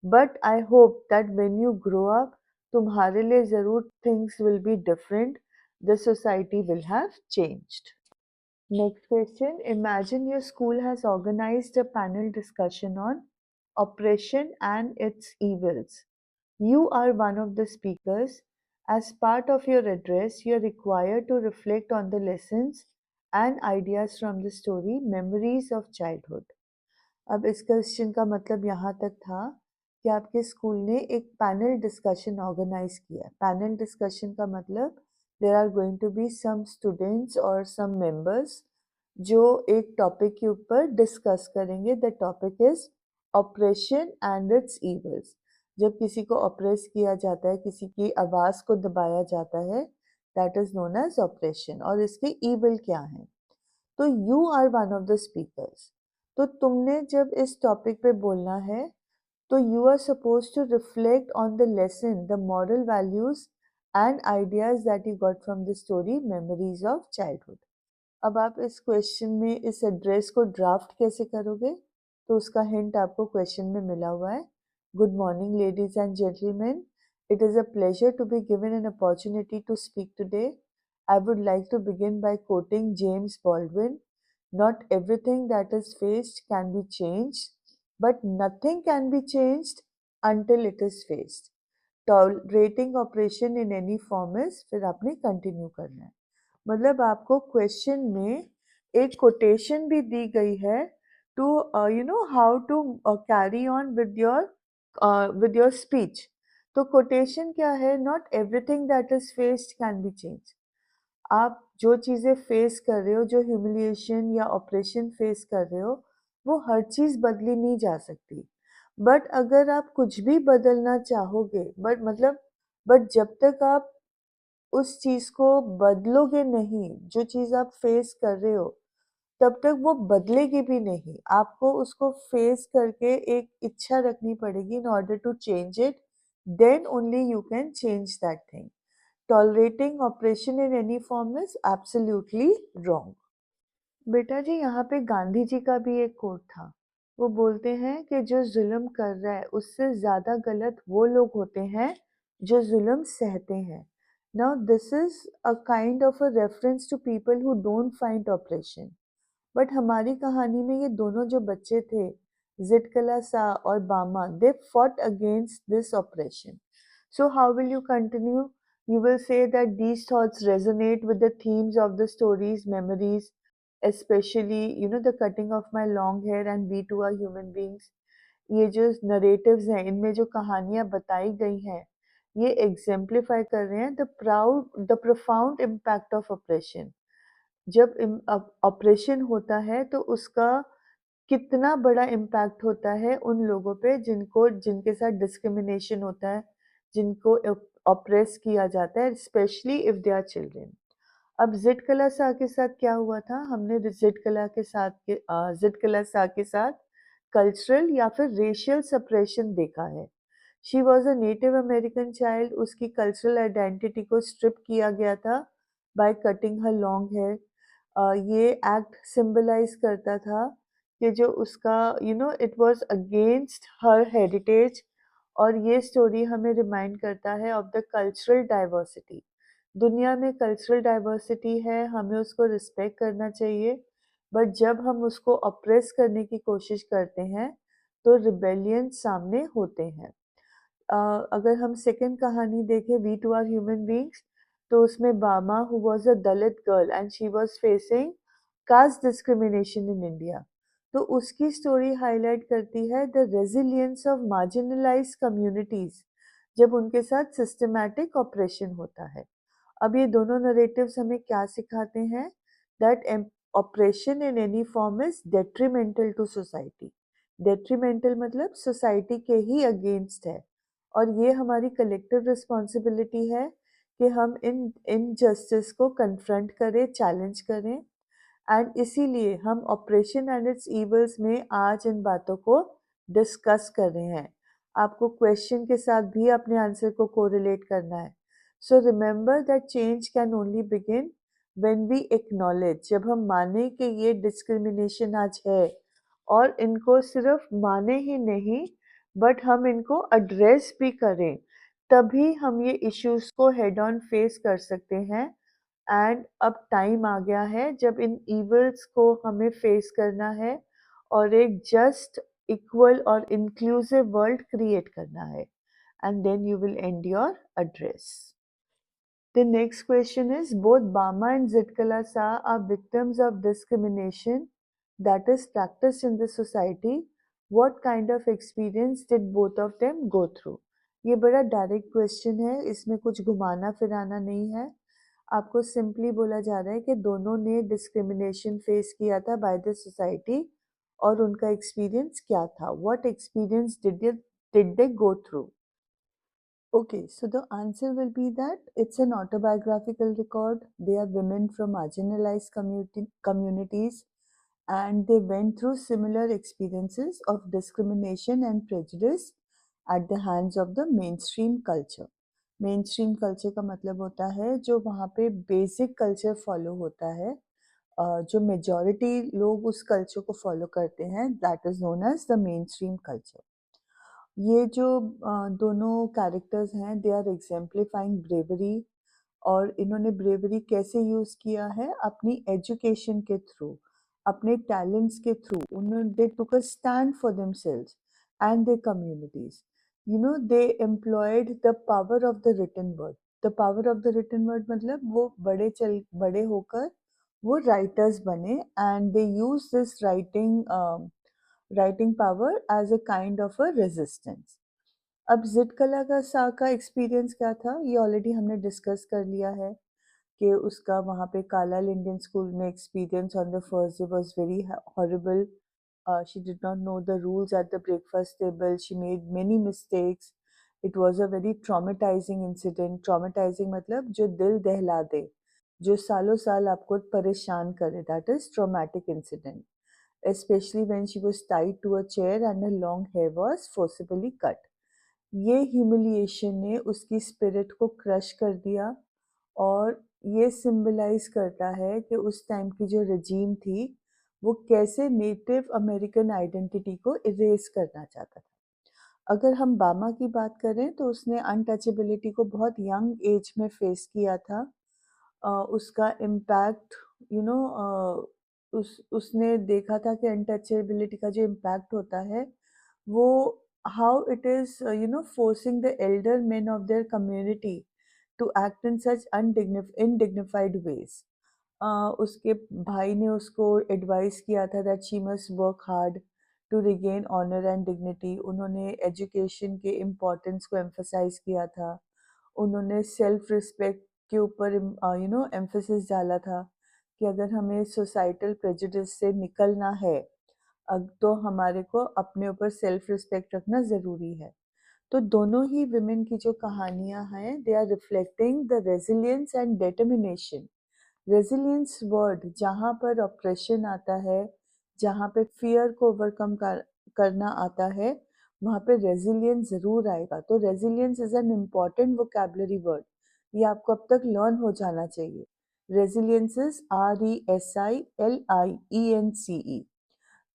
But I hope that when you grow up, तुम्हारे लिए ज़रूर things will be different. the society will have changed. Next question. Imagine your school has organized a panel discussion on oppression and its evils. You are one of the speakers. As part of your address, you are required to reflect on the lessons and ideas from the story Memories of Childhood. अब इस question का मतलब यहाँ तक था कि आपके school ने एक पैनल डिस्कशन ऑर्गेनाइज किया। पैनल डिस्कशन का मतलब there are going to be some students और सम मेंबर्स जो एक टॉपिक के ऊपर डिस्कस करेंगे। The topic is operation and it's evils. जब किसी को ऑपरेस किया जाता है, किसी की आवाज़ को दबाया जाता है, that is known as oppression. और इसके ईवल क्या हैं? तो you are one of the speakers. तो तुमने जब इस टॉपिक पे बोलना है तो you are suppose to reflect on the lesson, the moral values and ideas that you got from the story memories of childhood. अब आप इस क्वेश्चन में इस एड्रेस को ड्राफ्ट कैसे करोगे? तो उसका हिंट आपको क्वेश्चन में मिला हुआ है। Good morning ladies and gentleman, it is a pleasure to be given an opportunity to speak today. I would like to begin by quoting James Baldwin. Not everything that is faced can be changed, but nothing can be changed until it is faced. Tolerating oppression in any form is, फिर आपने continue करना है। मतलब आपको question में एक quotation भी दी गई है to you know how to carry on with your speech. तो कोटेशन क्या है? Not everything that is faced can be change. आप जो चीज़ें फेस कर रहे हो, जो ह्यूमिलिएशन या ऑपरेशन फेस कर रहे हो, वो हर चीज़ बदली नहीं जा सकती। बट अगर आप कुछ भी बदलना चाहोगे, बट जब तक आप उस चीज़ को बदलोगे नहीं, जो चीज़ आप फेस कर रहे हो, तब तक वो बदलेगी भी नहीं। आपको उसको फेस करके एक इच्छा रखनी पड़ेगी in order to change it, then only you can change that thing. Tolerating oppression in any form is absolutely wrong. बेटा जी, यहाँ पे गांधी जी का भी एक कोट था। वो बोलते हैं कि जो जुल्म कर रहा है उससे ज़्यादा गलत वो लोग होते हैं जो जुल्म सहते हैं। Now this is a kind of a reference to people who don't find oppression. But हमारी कहानी में ये दोनों जो बच्चे थे, जिटकला सा और बामा, they fought against this operation. So how will you continue? You will say that these thoughts resonate with the themes of the stories, memories, especially, the cutting of my long hair and we too are human beings. ये जो narratives हैं, इनमें जो कहानियाँ बताई गई हैं, ये exemplify कर रहे हैं the profound impact of oppression. जब ऑपरेशन होता है तो उसका कितना बड़ा इम्पैक्ट होता है उन लोगों पे जिनके साथ डिस्क्रिमिनेशन होता है, जिनको ऑप्रेस किया जाता है, specially if they are children. अब जिड कला शाह के साथ क्या हुआ था? हमने जिड कला शाह के साथ कल्चरल या फिर रेशियल सप्रेशन देखा है। She was a native American child. उसकी कल्चरल आइडेंटिटी को स्ट्रिप किया गया था by cutting her long hair. ये एक्ट सिंबलाइज करता था कि जो उसका it was against her heritage. और ये स्टोरी हमें रिमाइंड करता है ऑफ द कल्चरल डाइवर्सिटी। दुनिया में कल्चरल डाइवर्सिटी है, हमें उसको रिस्पेक्ट करना चाहिए। बट जब हम उसको ऑप्रेस करने की कोशिश करते हैं तो रिबेलियन सामने होते हैं। अगर हम सेकंड कहानी देखें, we too are human beings, तो उसमें Bama who was a Dalit girl and she was facing caste discrimination in India. तो उसकी स्टोरी हाईलाइट करती है the resilience of marginalised communities जब उनके साथ सिस्टमैटिक ऑपरेशन होता है। अब ये दोनों नरेटिव्स हमें क्या सिखाते हैं? That oppression in any form is detrimental to society. Detrimental मतलब सोसाइटी के ही अगेंस्ट है। और ये हमारी कलेक्टिव रिस्पॉन्सिबिलिटी है कि हम इन इनजस्टिस को कन्फ्रंट करें, चैलेंज करें। एंड इसीलिए हम ऑपरेशन एंड इट्स इवल्स में आज इन बातों को डिस्कस कर रहे हैं। आपको क्वेश्चन के साथ भी अपने आंसर को कोरिलेट करना है। So remember that change can only begin when we acknowledge. जब हम माने कि ये डिस्क्रिमिनेशन आज है, और इनको सिर्फ माने ही नहीं बट हम इनको एड्रेस भी करें, तभी हम ये इश्यूज को हेड ऑन फेस कर सकते हैं। एंड अब टाइम आ गया है जब इन इवल्स को हमें फेस करना है और एक जस्ट, इक्वल और इंक्लूसिव वर्ल्ड क्रिएट करना है, and then you will end your address. The next question is, both Bama and Zitkala Sa are victims of discrimination that is practiced in the society. What kind of experience did both of them go through? ये बड़ा direct question है, इसमें कुछ घुमाना फिराना नहीं है. आपको simply बोला जा रहा है कि दोनों ने डिस्क्रिमिनेशन फेस किया था बाय द सोसाइटी और उनका एक्सपीरियंस क्या था. What experience did they go through? Okay, so the answer will be that it's an autobiographical record. They are women from marginalized communities, and they went through similar experiences of discrimination and prejudice at the hands of the mainstream culture. Mainstream culture का मतलब होता है जो वहाँ पे basic culture follow होता है, जो majority लोग उस culture को follow करते हैं, that is known as the mainstream culture. ये जो दोनों कैरेक्टर्स हैं, दे आर एग्जेम्प्लीफाइंग ब्रेवरी. और इन्होंने ब्रेवरी कैसे यूज़ किया है? अपनी एजुकेशन के थ्रू, अपने टैलेंट्स के थ्रू. उन्होंने they took a stand for themselves and their communities. They employed the power of the written word. The power of the written word मतलब वो बड़े होकर वो राइटर्स बने, and they use this writing power as a kind of a resistance. अब जिद कला का सा का एक्सपीरियंस क्या था, ये ऑलरेडी हमने डिस्कस कर लिया है कि उसका वहाँ पे कार्लाइल इंडियन स्कूल में experience on the first day was very horrible. She did not know the rules at the breakfast table. She made many mistakes. It was a very traumatizing incident. Traumatizing मतलब जो दिल दहला दे, जो सालों साल आपको परेशान करे. That is traumatic incident. Especially when she was tied to a chair and her long hair was forcibly cut. ये ह्यूमिलिएशन ने उसकी स्पिरिट को क्रश कर दिया, और ये सिंबलाइज करता है कि उस टाइम की जो रजीम थी वो कैसे नेटिव अमेरिकन आइडेंटिटी को इरेज करना चाहता था. अगर हम बामा की बात करें तो उसने अनटचेबिलिटी को बहुत यंग एज में फेस किया था. उसका इम्पैक्ट यू नो उसने देखा था कि अनटचेबिलिटी का जो इम्पैक्ट होता है वो how it is forcing the elder men of their community to act in such undignified ways. उसके भाई ने उसको एडवाइस किया था that she must work hard to regain honour and dignity. उन्होंने एजुकेशन के इम्पोर्टेंस को एम्फसाइज किया था. उन्होंने सेल्फ रिस्पेक्ट के ऊपर एम्फोसिस डाला था कि अगर हमें सोसाइटल प्रेजुडिस से निकलना है तो हमारे को अपने ऊपर सेल्फ रिस्पेक्ट रखना ज़रूरी है. तो दोनों ही विमेन की जो कहानियाँ हैं, they are reflecting the resilience and determination. Resilience word जहाँ पर ऑप्रेशन आता है, जहाँ पे फियर को ओवरकम करना आता है, वहाँ पे रेजिलियंस ज़रूर आएगा. तो resilience is an important vocabulary word. ये आपको अब तक लर्न हो जाना चाहिए. Resilience is RESILIENCE.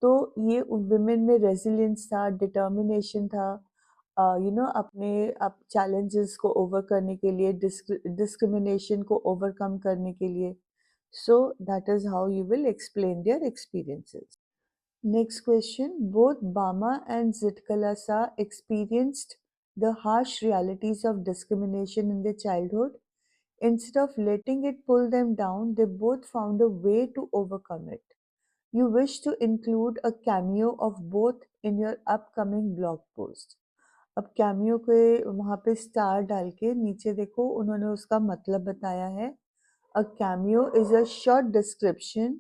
तो ये विमेन में रेजिलियंस था, डिटर्मिनेशन था, अपने आप चैलेंजेस को ओवर करने के लिए, डिस्क्रिमिनेशन को ओवरकम करने के लिए. So that is how you will explain their experiences. Next question. Both Bama and Zitkalasa experienced the harsh realities of discrimination in their childhood. Instead of letting it pull them down, they both found a way to overcome it. You wish to include a cameo of both in your upcoming blog post. अब cameo के वहाँ पे star डाल के नीचे देखो उन्होंने उसका मतलब बताया है. A cameo is a short description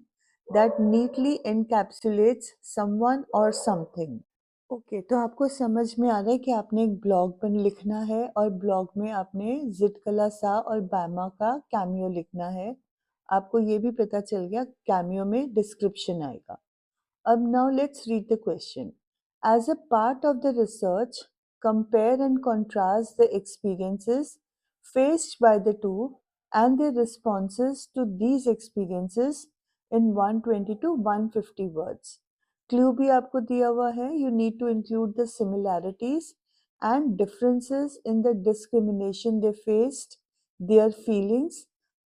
that neatly encapsulates someone or something. Okay, तो आपको समझ में आ रहा है कि आपने एक ब्लॉग पर लिखना है और ब्लॉग में आपने जितकला सा और बैमा का कैमियो लिखना है. आपको ये भी पता चल गया कैमियो में डिस्क्रिप्शन आएगा. अब now let's read the question. As a part of the research, compare and contrast the experiences faced by the two and their responses to these experiences in 120 to 150 words. Clue भी आपको दिया हुआ है. You need to include the similarities and differences in the discrimination they faced, their feelings,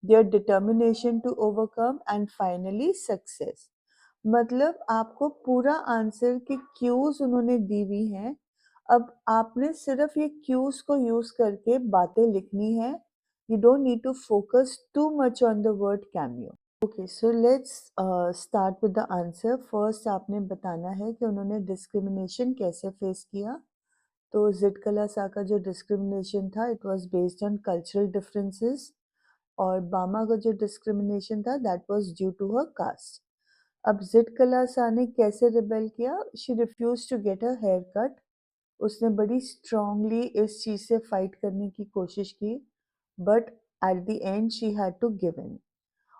their determination to overcome, and finally success. मतलब आपको पूरा answer की cues उन्होंने दी हुई हैं। अब आपने सिर्फ ये क्यूज को यूज करके बातें लिखनी है। You don't need to focus too much on the word cameo. Okay, so let's start with the answer. First आपने बताना है कि उन्होंने डिस्क्रिमिनेशन कैसे फेस किया। तो जिद कला सा का जो डिस्क्रिमिनेशन था it was based on cultural differences, और बामा का जो डिस्क्रिमिनेशन था that was due to her caste. अब जिद कला सा ने कैसे रिबेल किया? She refuse to get a hair cut. उसने बड़ी स्ट्रांगली इस चीज से फाइट करने की कोशिश की, but at the end she had to give in.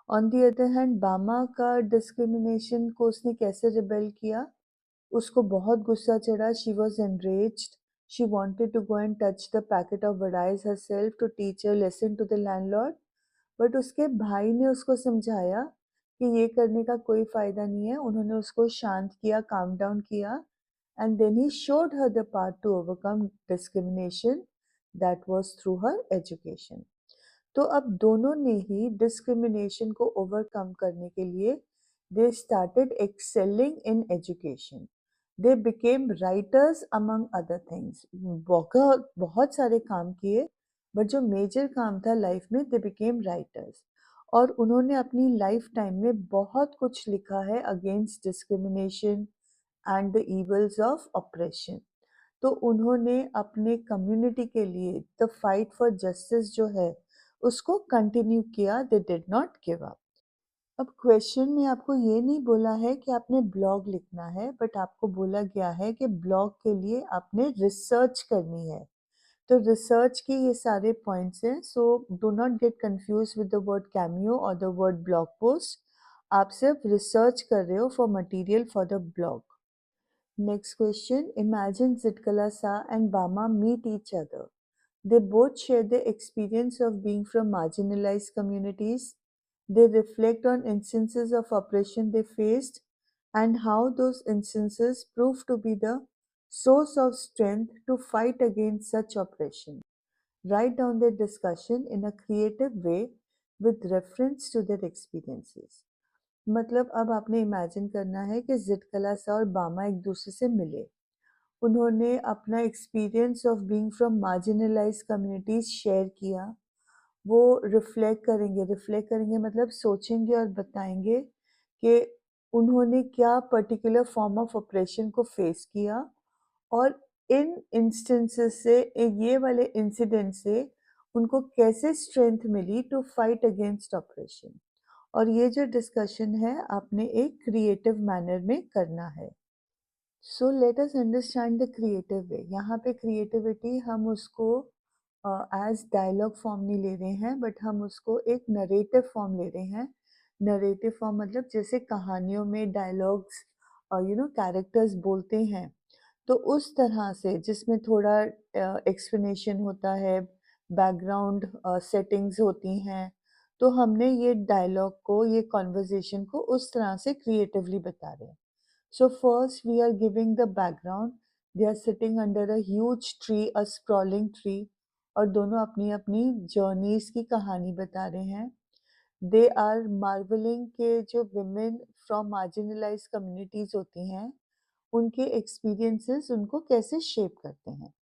On the other hand Bama का डिस्क्रिमिनेशन को उसने कैसे रिबेल किया? उसको बहुत गुस्सा चढ़ा। She was enraged. She wanted to go and touch the packet of varais herself to teach a lesson to the landlord, but उसके भाई ने उसको समझाया कि ये करने का कोई फायदा नहीं है। उन्होंने उसको शांत किया, काम डाउन किया, and then he showed her the path to overcome discrimination, that was through her education. तो अब दोनों ने ही डिस्क्रिमिनेशन को ओवरकम करने के लिए they started excelling in education. They became writers among other things. बहुत बहुत सारे काम किए, बट जो मेजर काम था लाइफ में, दे बिकेम राइटर्स। और उन्होंने अपनी लाइफ टाइम में बहुत कुछ लिखा है against discrimination and the evils of operation. तो उन्होंने अपने कम्युनिटी के लिए द फाइट फॉर जस्टिस जो है उसको कंटिन्यू किया। They did not give up. अब क्वेश्चन में आपको ये नहीं बोला है कि आपने ब्लॉग लिखना है, बट आपको बोला गया है कि ब्लॉग के लिए आपने रिसर्च करनी है। तो रिसर्च के ये सारे पॉइंट्स हैं। सो do not get confuse with the word cameo और द वर्ड ब्लॉग पोस्ट। आप सिर्फ रिसर्च कर रहे हो for material for the blog. Next question. Imagine Zitkala Sa and Bama meet each other. They both share the experience of being from marginalized communities. They reflect on instances of oppression they faced and how those instances prove to be the source of strength to fight against such oppression. Write down their discussion in a creative way with reference to their experiences. मतलब अब आपने imagine करना है कि जिद कला सा और बामा एक दूसरे से मिले। उन्होंने अपना experience of being from marginalised communities share किया। वो रिफ्लेक्ट करेंगे मतलब सोचेंगे और बताएंगे कि उन्होंने क्या पर्टिकुलर फॉर्म ऑफ ऑपरेशन को फेस किया, और इन इंस्टेंसेस से, ये वाले इंसिडेंट से उनको कैसे स्ट्रेंथ मिली टू फाइट अगेंस्ट ऑपरेशन। और ये जो डिस्कशन है आपने एक क्रिएटिव मैनर में करना है। So let us understand the creative way. यहाँ पे क्रिएटिविटी हम उसको एज डायलॉग फॉर्म नहीं ले रहे हैं, बट हम उसको एक नरेटिव फॉर्म ले रहे हैं। नरेटिव फॉर्म मतलब जैसे कहानियों में डायलॉग्स कैरेक्टर्स बोलते हैं, तो उस तरह से जिसमें थोड़ा एक्सप्लेनेशन होता है, बैकग्राउंड सेटिंग्स होती हैं। तो हमने ये डायलॉग को, ये कॉन्वर्जेशन को उस तरह से क्रिएटिवली बता रहे हैं। So first we are giving the background. They are sitting under a huge tree, a sprawling tree, और दोनों अपनी अपनी जर्नीज की कहानी बता रहे हैं। दे आर मार्वलिंग के जो विमेन फ्रॉम मार्जिनलाइज कम्युनिटीज होती हैं, उनके एक्सपीरियंसेस उनको कैसे शेप करते हैं।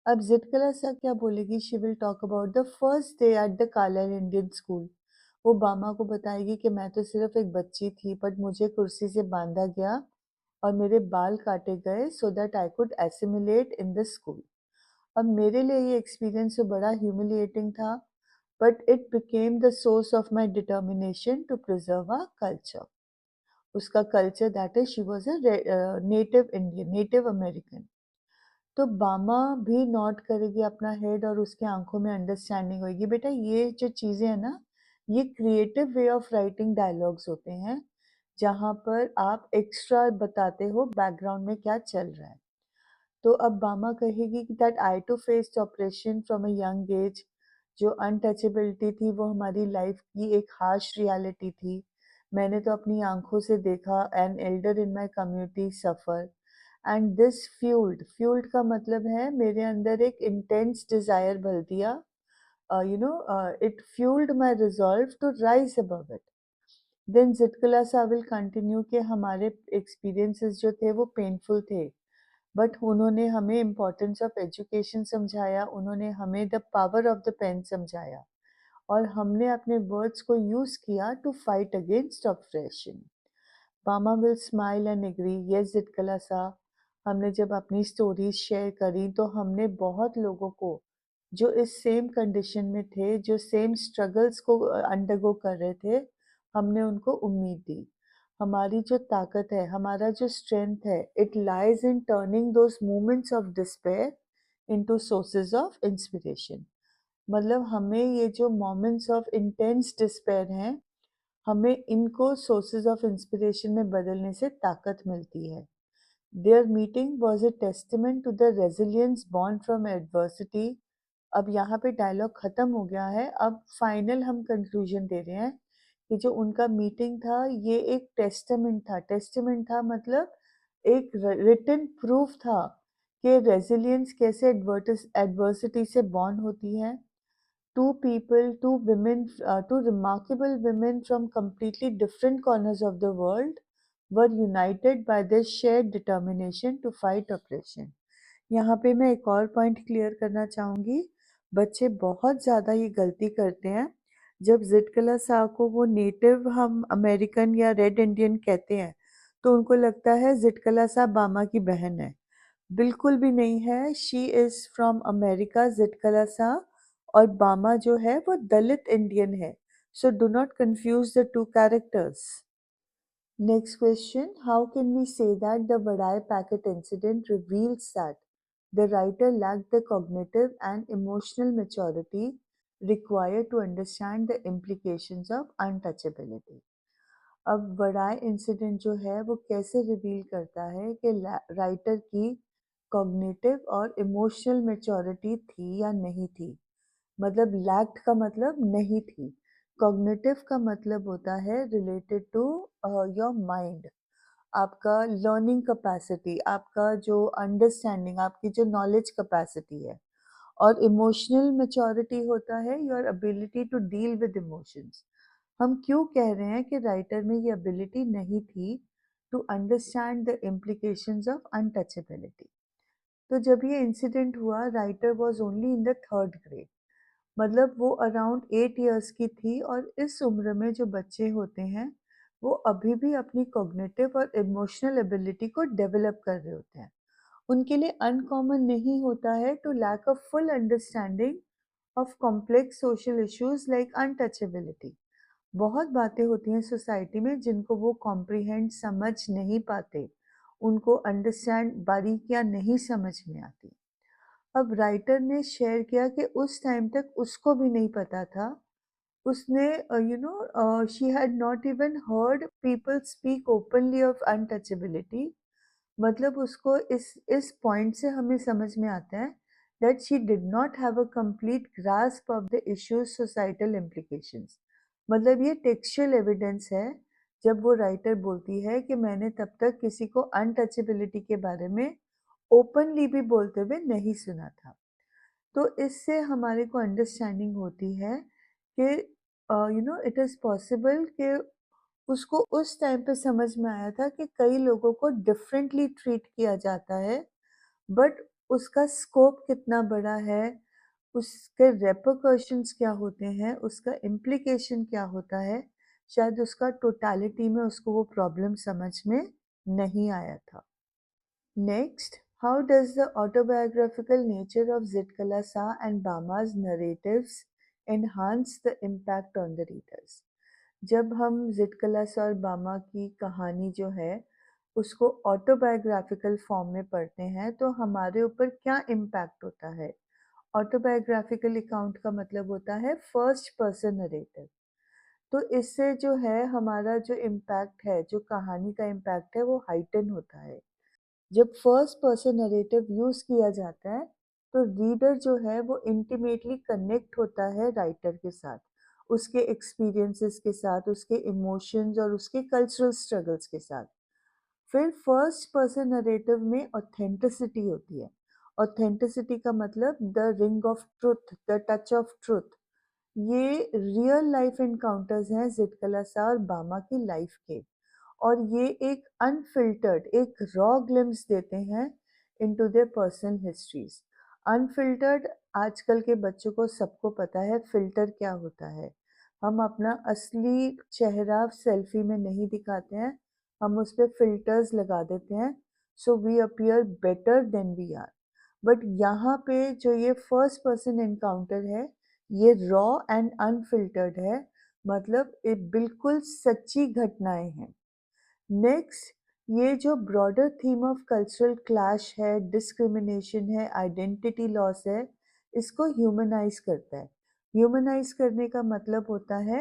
अब जिद कला सा क्या बोलेगी? She will talk about the first day at the Carlisle Indian school. वो बामा को बताएगी कि मैं तो सिर्फ एक बच्ची थी, बट मुझे कुर्सी से बांधा गया और मेरे बाल काटे गए so that I could assimilate in the school. अब मेरे लिए ये एक्सपीरियंस तो बड़ा ह्यूमिलिएटिंग था, but it became the source of my determination to preserve our culture. उसका culture that is she was a native Indian, native American. तो बामा भी नॉट करेगी अपना हेड और उसके आंखों में अंडरस्टैंडिंग होगी। बेटा ये जो चीज़ें हैं ना, ये creative way of writing dialogues होते हैं, जहाँ पर आप एक्स्ट्रा बताते हो बैकग्राउंड में क्या चल रहा है। तो अब बामा कहेगी कि that I too faced oppression from a young age. जो अनटचेबिलिटी थी वो हमारी लाइफ की एक हार्श रियलिटी थी। मैंने तो अपनी आंखों से देखा an elder in my community suffer, and this fuelled, fuelled का मतलब है मेरे अंदर एक इंटेंस डिजायर भर दिया it fueled my resolve to rise above it. Then Zitkala Sa will continue कि हमारे experiences जो थे वो painful थे, बट उन्होंने हमें इम्पोर्टेंस ऑफ एजुकेशन समझाया, उन्होंने हमें the power of the pen समझाया और हमने अपने वर्ड्स को यूज किया to fight against oppression. Mama will smile and agree. Yes Zitkala Sa, हमने जब अपनी स्टोरीज शेयर करी तो हमने बहुत लोगों को जो इस सेम कंडीशन में थे, जो सेम स्ट्रगल्स को अंडरगो कर रहे थे, हमने उनको उम्मीद दी. हमारी जो ताकत है, हमारा जो स्ट्रेंथ है, it lies in turning those moments of despair into sources of inspiration. मतलब हमें ये जो मोमेंट्स ऑफ इंटेंस डिस्पेयर हैं, हमें इनको सोर्सेज ऑफ इंस्पिरेशन में बदलने से ताकत मिलती है. Their meeting was a testament to the resilience born from adversity. अब यहाँ पे डायलॉग खत्म हो गया है, अब फाइनल हम कंक्लूजन दे रहे हैं कि जो उनका मीटिंग था ये एक टेस्टामेंट था. टेस्टामेंट था मतलब एक रिटन प्रूफ था कि रेजिलियंस कैसे एडवर्सिटी से बॉर्न होती है. Two women, two remarkable women from completely different corners of the world were united by this shared determination to fight oppression. यहाँ पे मैं एक और पॉइंट क्लियर करना चाहूँगी. बच्चे बहुत ज़्यादा ये गलती करते हैं. जब जितकला सा को वो नेटिव हम अमेरिकन या रेड इंडियन कहते हैं तो उनको लगता है जितकला सा बामा की बहन है. बिल्कुल भी नहीं है. She is from America Zitkala Sa, और बामा जो है वो दलित इंडियन है. So do not confuse the two characters. Next question, how can we say that the vadai packet incident reveals that the writer lacked the cognitive and emotional maturity required to understand the implications of untouchability. अब वड़ाई incident जो है वो कैसे reveal करता है कि writer की cognitive और इमोशनल मैच्योरिटी थी या नहीं थी. मतलब लैक्ड का मतलब नहीं थी. कॉग्निटिव का मतलब होता है रिलेटेड टू योर माइंड, आपका लर्निंग कैपेसिटी, आपका जो अंडरस्टैंडिंग, आपकी जो नॉलेज कैपेसिटी है. और इमोशनल मैच्योरिटी होता है your ability to deal with emotions. हम क्यों कह रहे हैं कि राइटर में ये एबिलिटी नहीं थी to understand the implications of untouchability. तो जब ये इंसिडेंट हुआ, writer was only in the third grade. मतलब वो अराउंड 8 इयर्स की थी, और इस उम्र में जो बच्चे होते हैं वो अभी भी अपनी कॉग्निटिव और इमोशनल एबिलिटी को डेवलप कर रहे होते हैं. उनके लिए अनकॉमन नहीं होता है to lack a full understanding of complex social issues like untouchability. बहुत बातें होती हैं सोसाइटी में जिनको वो कॉम्प्रिहेंड समझ नहीं पाते, उनको अंडरस्टैंड बारीकियां नहीं समझ में आती. अब राइटर ने शेयर किया कि उस टाइम तक उसको भी नहीं पता था. उसने she had not even heard people speak openly of untouchability. मतलब उसको इस पॉइंट से हमें समझ में आता है that she did not have a complete grasp of the issues societal implications. मतलब ये टेक्सचुअल एविडेंस है जब वो राइटर बोलती है कि मैंने तब तक किसी को अनटचेबिलिटी के बारे में ओपनली भी बोलते हुए नहीं सुना था. तो इससे हमारे को अंडरस्टैंडिंग होती है कि इट इज़ पॉसिबल कि उसको उस टाइम पे समझ में आया था कि कई लोगों को डिफरेंटली ट्रीट किया जाता है, बट उसका स्कोप कितना बड़ा है, उसके रेपरकशंस क्या होते हैं, उसका इम्प्लीकेशन क्या होता है, शायद उसका टोटालिटी में उसको वो प्रॉब्लम समझ में नहीं आया था. Next, how does the autobiographical nature of Zitkala Sa and Bama's narratives enhance the impact on the readers? जब हम जितकला सा और बामा की कहानी जो है उसको ऑटोबायोग्राफिकल फॉर्म में पढ़ते हैं तो हमारे ऊपर क्या इम्पैक्ट होता है. ऑटोबायोग्राफिकल अकाउंट का मतलब होता है फर्स्ट पर्सन नरेटिव. तो इससे जो है हमारा जो इम्पैक्ट है, जो कहानी का इम्पैक्ट है, वो हाइटन होता है. जब फर्स्ट पर्सन नरेटिव यूज किया जाता है तो रीडर जो है वो इंटीमेटली कनेक्ट होता है राइटर के साथ, उसके एक्सपीरियंसेस के साथ, उसके इमोशंस और उसके कल्चरल स्ट्रगल्स के साथ. फिर फर्स्ट पर्सन नरेटिव में ऑथेंटिसिटी होती है. ऑथेंटिसिटी का मतलब the ring of truth, the touch of truth. ये रियल लाइफ एनकाउंटर्स हैं ज़िटकला सा और बामा की लाइफ के, और ये एक अनफिल्टर्ड, एक रॉ ग्लिम्स देते हैं into their personal histories. Unfiltered, आजकल के बच्चों को सबको पता है फ़िल्टर क्या होता है। हम अपना असली चेहरा सेल्फी में नहीं दिखाते हैं, हम उस पे फ़िल्टर्स लगा देते हैं, so we appear better than we are. But यहाँ पे जो ये फर्स्ट पर्सन एनकाउंटर है, ये रॉ एंड अनफिल्टर्ड है, मतलब ये बिल्कुल सच्ची घटनाएं हैं। नेक्स्ट, ये जो broader theme of cultural clash है, डिस्क्रिमिनेशन है, आइडेंटिटी लॉस है, इसको ह्यूमनाइज करता है। ह्यूमनाइज करने का मतलब होता है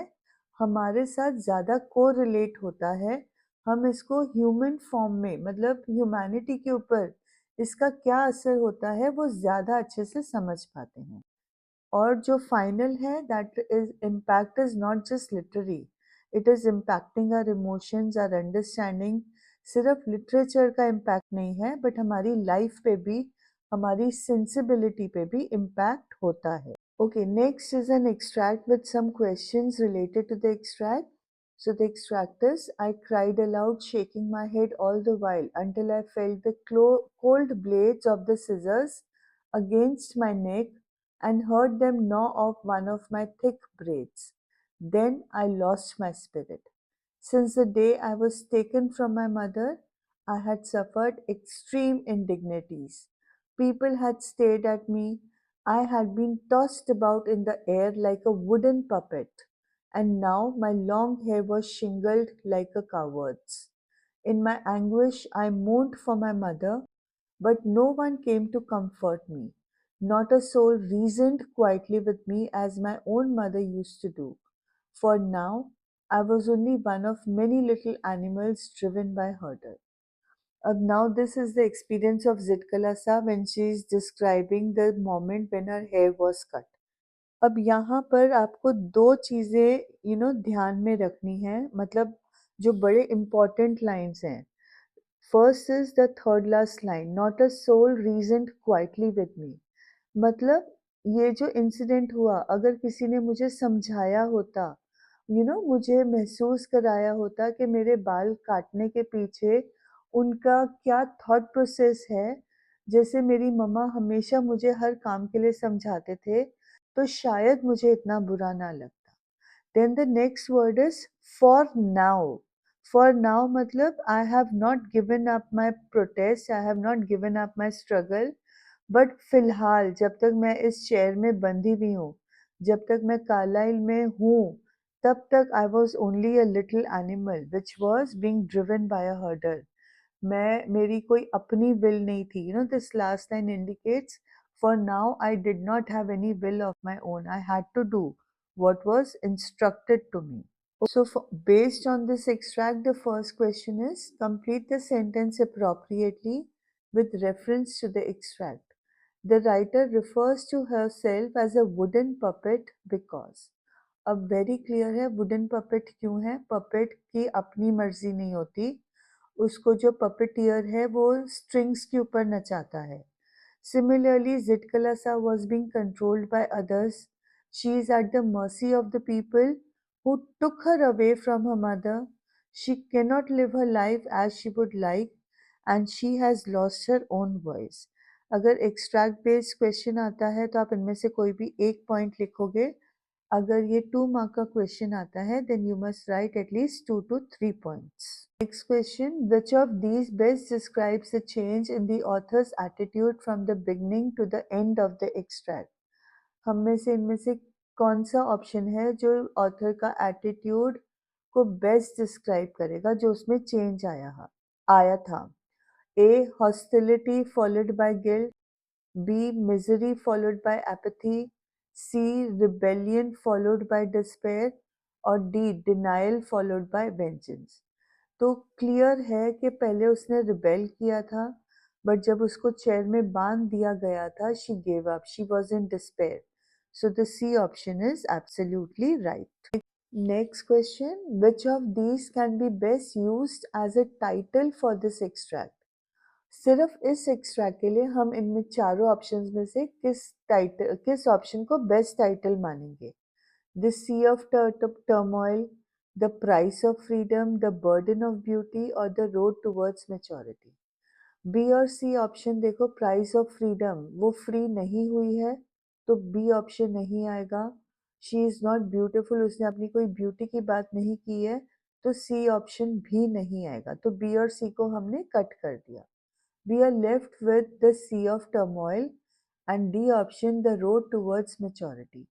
हमारे साथ ज़्यादा को रिलेट होता है, हम इसको ह्यूमन फॉर्म में, मतलब ह्यूमैनिटी के ऊपर इसका क्या असर होता है वो ज़्यादा अच्छे से समझ पाते हैं। और जो फाइनल है, that is impact is not just literary, it is impacting our emotions, our understanding. सिर्फ लिटरेचर का इम्पैक्ट नहीं है, बट हमारी लाइफ पे भी, हमारी सेंसिबिलिटी पे भी इम्पैक्ट होता है। Okay, next is an extract with some questions related to the extract. So the extract is, I cried aloud, shaking my head all the while until I felt the cold blades of the scissors against my neck and heard them gnaw off one of my thick braids. Then I lost my spirit. Since the day I was taken from my mother, I had suffered extreme indignities. People had stared at me. I had been tossed about in the air like a wooden puppet, and now my long hair was shingled like a coward's. In my anguish, I mourned for my mother, but no one came to comfort me. Not a soul reasoned quietly with me as my own mother used to do. For now, I was only one of many little animals driven by herder. Now this is the experience of Zitkalasa when she is describing the moment when her hair was cut. अब यहाँ पर आपको दो चीज़ें ध्यान में रखनी है, मतलब जो बड़े इम्पोर्टेंट लाइन्स हैं। First is the third last line, not a soul reasoned quietly with me. मतलब ये जो इंसिडेंट हुआ, अगर किसी ने मुझे समझाया होता, मुझे महसूस कराया होता कि मेरे बाल काटने के पीछे उनका क्या थॉट प्रोसेस है, जैसे मेरी मम्मा हमेशा मुझे हर काम के लिए समझाते थे, तो शायद मुझे इतना बुरा ना लगता। Then the next word is for now. For now मतलब I have not given up my protest, I have not given up my struggle, but फिलहाल जब तक मैं इस चेयर में बंधी हुई हूँ, जब तक मैं कार्लाइल में हूँ, तब तक I was only a little animal which was being driven by a herder. मेरी कोई अपनी विल नहीं थी। This last line indicates, for now I did not have any will of my own, I had to do what was instructed to me. So, based on this extract, the first question is, complete the sentence appropriately with reference to the extract. The writer refers to herself as a wooden puppet because. अब very clear है wooden puppet क्यों है। Puppet की अपनी मर्जी नहीं होती, उसको जो पपेटियर है वो स्ट्रिंग्स के ऊपर नचाता है। Similarly, Zitkalasa was being controlled by others. She is at the mercy of the people who took her away from her mother. She cannot live her life as she would like, and she has lost her own voice. अगर extract based question आता है तो आप इनमें से कोई भी एक point लिखोगे। अगर ये 2 mark का question आता है, then you must write at least 2 to 3 points. Next question, which of these best describes the change in the author's attitude from the beginning to the end of the extract? हम में से इनमें से कौन सा option है जो author का एटीट्यूड को बेस्ट डिस्क्राइब करेगा, जो उसमें चेंज आया था? A, hostility followed by guilt, B, misery followed by apathy, C, rebellion followed by despair, और D, denial followed by vengeance। तो क्लियर है कि पहले उसने रिबेल किया था, बट जब उसको चेयर में बांध दिया गया था, she gave up, she was in despair. So the C option is absolutely right. Next question, which of these can be best used as a title for this extract? सिर्फ इस extract के लिए हम इनमें चारों ऑप्शंस में से किस ऑप्शन को बेस्ट टाइटल मानेंगे? the sea of turmoil, the price of freedom, the burden of beauty, or the road towards maturity. B और सी ऑप्शन देखो, प्राइस ऑफ फ्रीडम, वो फ्री नहीं हुई है, तो बी ऑप्शन नहीं आएगा। शी इज़ नॉट ब्यूटीफुल, उसने अपनी कोई ब्यूटी की बात नहीं की है, तो सी ऑप्शन भी नहीं आएगा। तो बी और सी को हमने कट कर दिया। We are left with the sea of turmoil and D option the road towards maturity.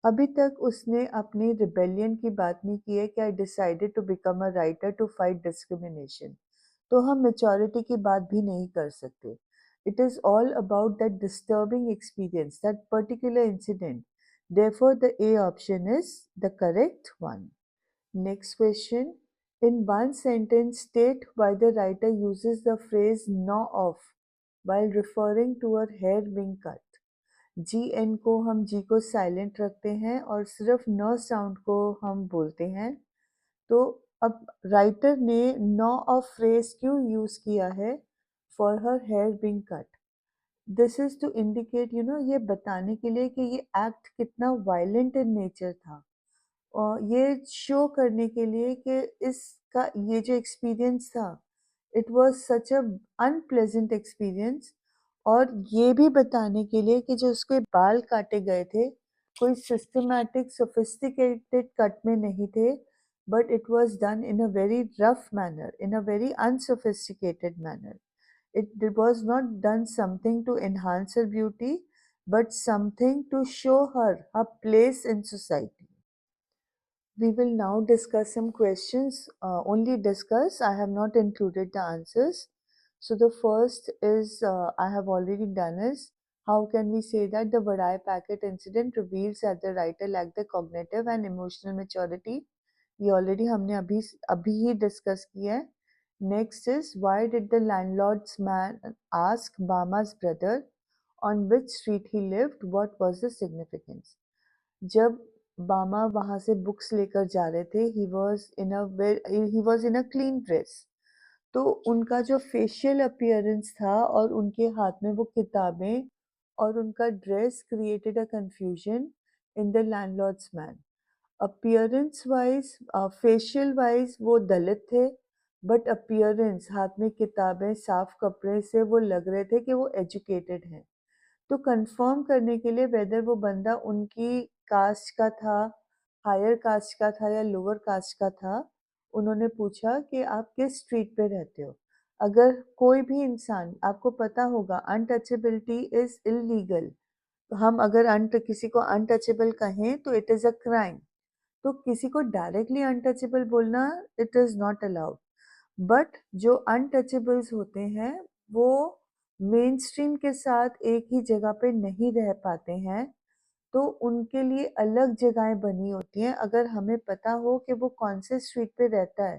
अभी तक उसने अपनी रिबेलियन की बात नहीं की है कि I decided to become a writer to fight discrimination, तो हम मैच्योरिटी की बात भी नहीं कर सकते। It is all about that disturbing experience, that particular incident, therefore the A option is the correct one. Next question. In one sentence, state why the writer uses the phrase "gnaw off" while referring to her hair being cut. G N को हम जी को silent रखते हैं और सिर्फ न sound को हम बोलते हैं। तो अब राइटर ने नॉ ऑफ फ्रेज क्यों यूज किया है for her hair being cut? This is to indicate ये बताने के लिए कि ये एक्ट कितना वायलेंट इन नेचर था, और ये शो करने के लिए कि इसका ये जो एक्सपीरियंस था, it was such a unpleasant experience, और ये भी बताने के लिए कि जो उसके बाल काटे गए थे कोई सिस्टमैटिक सोफिस्टिकेटेड कट में नहीं थे, but it was done in a very rough manner, in a very unsophisticated manner. It was not done something to enhance her beauty, but something to show her her place in society. We will now discuss some questions, only discuss. I have not included the answers. So the first is, I have already done is, how can we say that the Vadai packet incident reveals that the writer lacked the cognitive and emotional maturity? ये already हमने अभी ही discuss किया है. Next is, why did the landlord's man ask Bama's brother on which street he lived? What was the significance? जब बामा वहाँ से books लेकर जा रहे थे, he was in a clean dress, तो उनका जो फेशियल अपीयरेंस था और उनके हाथ में वो किताबें और उनका dress created a confusion in the landlords man. Appearance wise, facial wise वो दलित थे, बट अपीयरेंस, हाथ में किताबें, साफ कपड़े से वो लग रहे थे कि वो एजुकेटेड हैं। तो कंफर्म करने के लिए वेदर वो बंदा उनकी कास्ट का था, हायर कास्ट का था या लोअर कास्ट का था, उन्होंने पूछा कि आप किस स्ट्रीट पे रहते हो। अगर कोई भी इंसान, आपको पता होगा अनटचेबिलिटी इज इलीगल, हम अगर किसी को अनटचेबल कहें तो इट इज अ क्राइम, तो किसी को डायरेक्टली अनटचेबल बोलना it is not allowed. But जो अनटचेबल्स होते हैं वो मेन स्ट्रीम के साथ एक ही जगह पे नहीं रह पाते हैं, तो उनके लिए अलग जगहें बनी होती हैं। अगर हमें पता हो कि वो कौन से स्ट्रीट पे रहता है,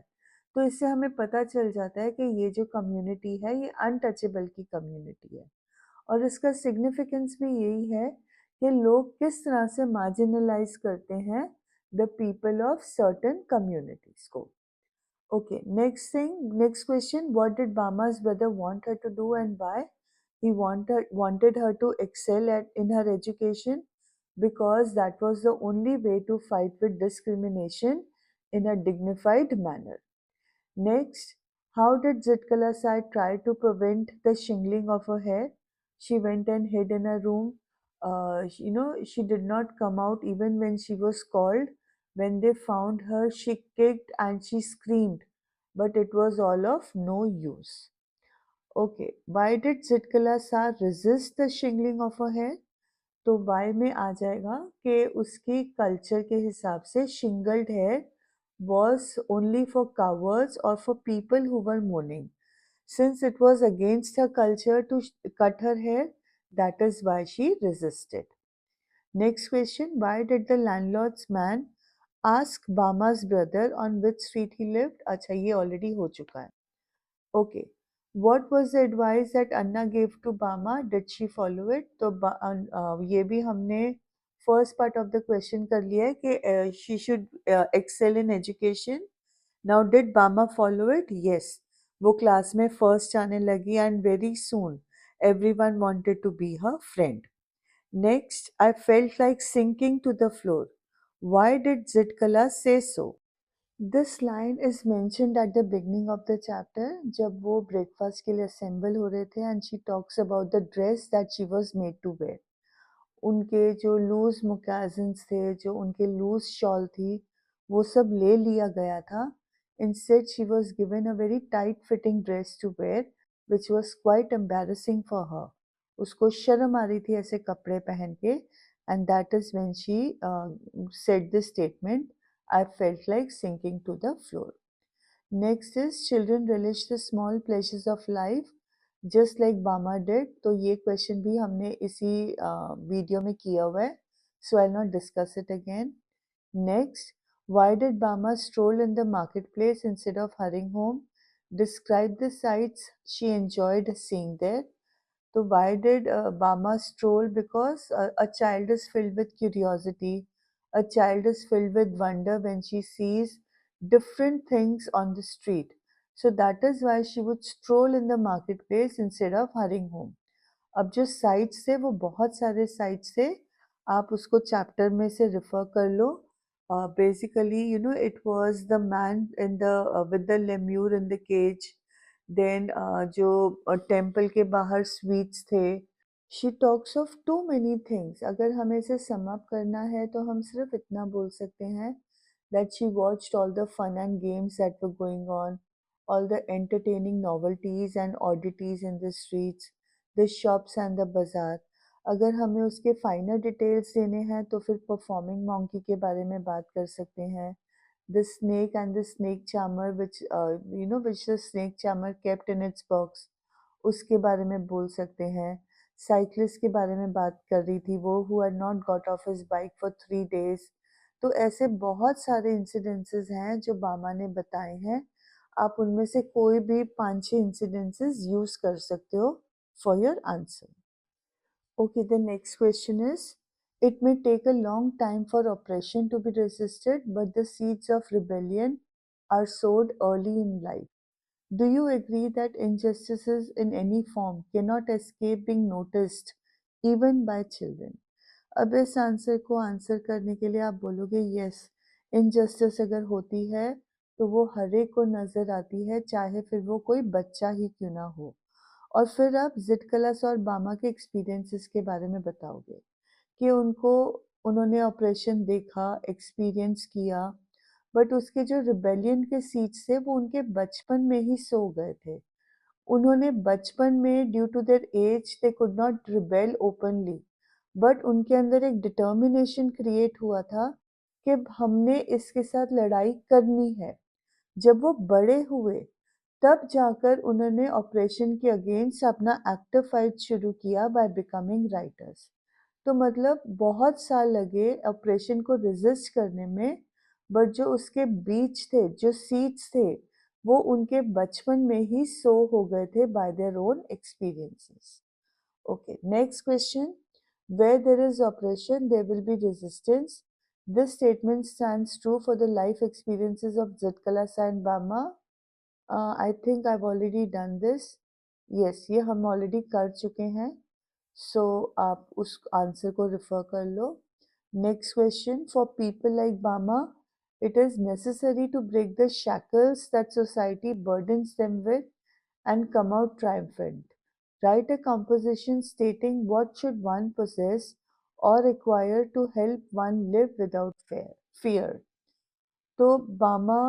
तो इससे हमें पता चल जाता है कि ये जो कम्युनिटी है ये अनटचेबल की कम्युनिटी है। और इसका सिग्निफिकेंस भी यही है कि लोग किस तरह से मार्जिनलाइज करते हैं the people of certain communities को। Okay, next question. What did Bama's brother want her to do and why? He wanted her to excel in her education because that was the only way to fight with discrimination in a dignified manner. Next, how did Zitkala Sai try to prevent the shingling of her hair? She went and hid in a room. She did not come out even when she was called. When they found her, she kicked and she screamed, but it was all of no use. Okay, why did Zitkala Sa resist the shingling of her hair? तो Y में आ जाएगा कि उसकी culture के हिसाब से शिंगल्ड hair was only for cowards or for people who were mourning. Since it was against her culture to cut her hair, that is why she resisted. Next question, why did the landlord's man ask Bama's brother on which street he lived? अच्छा ये already हो चुका है. Okay. What was the advice that Anna gave to Bama? Did she follow it? तो ये भी हमने first part of the question कर लिया है कि she should excel in education. Now did Bama follow it? Yes. वो क्लास में first आने लगी and very soon everyone wanted to be her friend. Next, I felt like sinking to the floor. Why did Zitkala say so? This line is mentioned at the beginning of the chapter जब वो breakfast के लिए assemble हो रहे थे and she talks about the dress that she was made to wear. उनके जो loose मोकाजिन्स थे, जो उनके लूज शॉल थी, वो सब ले लिया गया था. Instead, she was given a very tight-fitting dress to wear, which was quite embarrassing for her. उसको शर्म आ रही थी ऐसे कपड़े पहन के, and that is when she said this statement, I felt like sinking to the floor. Next is children relish the small pleasures of life just like Bama did. तो ये question भी हमने इसी वीडियो में किया हुआ है. So I'll not discuss it again. Next, why did Bama stroll in the marketplace instead of hurrying home? Describe the sights she enjoyed seeing there. So why did Bama stroll? Because a child is filled with curiosity. A child is filled with wonder when she sees different things on the street. So that is why she would stroll in the marketplace instead of hurrying home. अब जो sites थे वो बहुत सारे sites थे, आप उसको chapter में से रेफर कर लो. Basically you know it was the man in the with the lemur in the cage. Then जो टेम्पल के बाहर स्वीट्स थे. She talks of too many things. अगर हमें इसे सम अप करना है तो हम सिर्फ इतना बोल सकते हैं that she watched all the fun and games that were going on, all the entertaining novelties and oddities in the streets, the shops and the bazaar. अगर हमें उसके फाइनल डिटेल्स देने हैं तो फिर परफॉर्मिंग मॉन्की के बारे में बात कर सकते हैं. The snake and the snake charmer which the snake charmer kept in its box, उसके बारे में बोल सकते हैं. साइक्लिस्ट के बारे में बात कर रही थी वो, who had not got off his bike for 3 days. तो ऐसे बहुत सारे इंसिडेंसेस हैं जो बामा ने बताए हैं. आप उनमें से कोई भी 5-6 इंसिडेंसेस यूज कर सकते हो for your answer. Okay, the next question is, it may take a long time for oppression to be resisted, but the seeds of rebellion are sowed early in life. Do you agree that injustices in any form cannot escape being noticed even by children? अब इस answer को answer करने के लिए आप बोलोगे yes, injustice अगर होती है तो वो हर एक को नज़र आती है, चाहे फिर वो कोई बच्चा ही क्यों ना हो. और फिर आप जिटकलस और बामा के एक्सपीरियंसेस के बारे में बताओगे कि उन्होंने ऑपरेशन देखा, एक्सपीरियंस किया, बट उसके जो रिबेलियन के सीड्स थे वो उनके बचपन में ही सो गए थे. उन्होंने बचपन में due to their age they could not rebel openly, but उनके अंदर एक डिटर्मिनेशन क्रिएट हुआ था कि हमने इसके साथ लड़ाई करनी है. जब वो बड़े हुए तब जाकर उन्होंने ऑपरेशन के अगेंस्ट अपना एक्टिव फाइट शुरू किया बाय बिकमिंग राइटर्स. तो मतलब बहुत साल लगे ऑपरेशन को रेजिस्ट करने में, बट जो उसके बीज थे, जो सीड्स थे, वो उनके बचपन में ही सो हो गए थे bye their own experiences. Okay, next question. Where there is oppression, there will be resistance. This statement stands true for the life experiences of Zitkalasa and Bama. I think I've already done this. Yes, ये हम already कर चुके हैं. So आप उस answer को refer कर लो. Next question. For people like Bama, it is necessary to break the shackles that society burdens them with and come out triumphant. Write a composition stating what should one possess or require to help one live without fear. तो बामा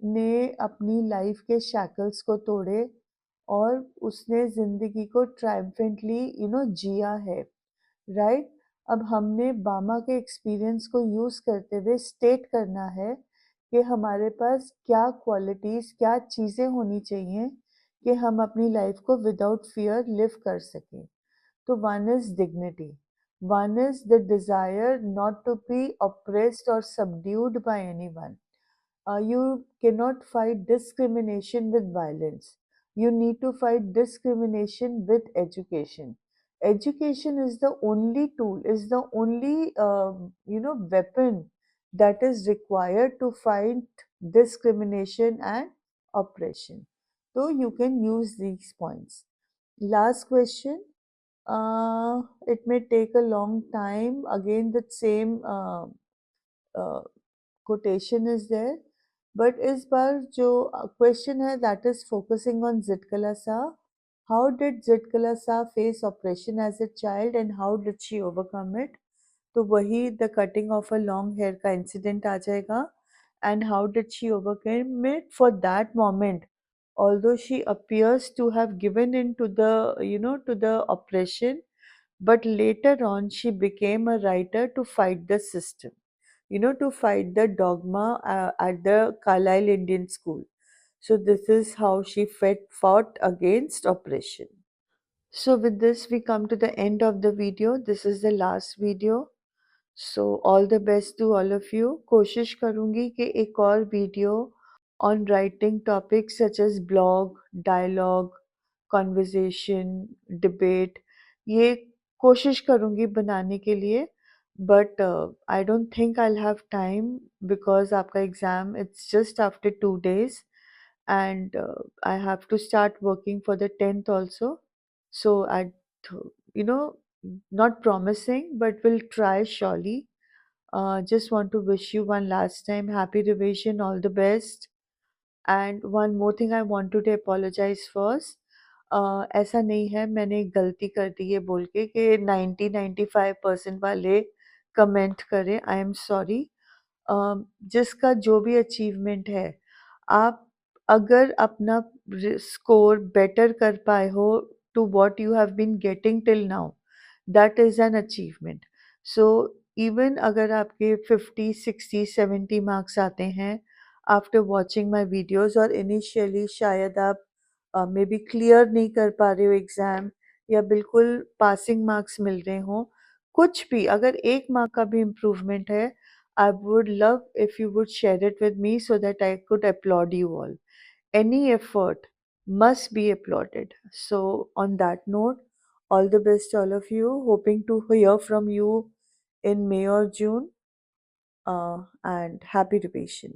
ने अपनी life के shackles को तोड़े और उसने जिंदगी को ट्रायम्फेंटली जिया है. राइट. अब हमने बामा के एक्सपीरियंस को यूज करते हुए स्टेट करना है कि हमारे पास क्या क्वालिटीज, क्या चीजें होनी चाहिए कि हम अपनी लाइफ को विदाउट फियर लिव कर सकें. तो one is dignity, one is the desire not to be oppressed और subdued by anyone. You cannot fight discrimination with violence. You need to fight discrimination with education. Education is the only tool, is the only weapon that is required to fight discrimination and oppression. So you can use these points. Last question. It may take a long time. Again, the same quotation is there, but इस बार जो question है that is focusing on Zitkala Sa. How did Zitkala Sa face oppression as a child and how did she overcome it? तो वही the cutting of a long hair का incident आ जाएगा and how did she overcome it for that moment, although she appears to have given in to the to the oppression, but later on she became a writer to fight the system, to fight the dogma at the Carlisle Indian School. So this is how she fought against oppression. So with this we come to the end of the video. This is the last video. So all the best to all of you. कोशिश करूँगी कि एक और video on writing topics such as blog, dialogue, conversation, debate, ये कोशिश करूँगी बनाने के लिए, but I don't think I have time because आपका exam it's just after 2 days and I have to start working for the 10th also. So you know, not promising, but will try surely. Just want to wish you one last time happy revision, all the best. And one more thing I wanted to apologize first. ऐसा नहीं है मैंने गलती कर दी है बोल के कि 90-95% वाले कमेंट करें. I am sorry. जिसका जो भी अचीवमेंट है, आप अगर अपना स्कोर बेटर कर पाए हो to what you have been getting till now, that is an achievement. So even अगर आपके 50, 60, 70 मार्क्स आते हैं आफ्टर वॉचिंग माई वीडियोज़ और इनिशियली शायद आप मे बी क्लियर नहीं कर पा रहे हो एग्ज़ाम या बिल्कुल पासिंग मार्क्स मिल रहे हों, कुछ भी अगर 1 मार्क का भी इम्प्रूवमेंट है, I would love if you would share it with me so that I could applaud you all. Any effort must be applauded. So, on that note, all the best, all of you. Hoping to hear from you in May or June. And happy revision.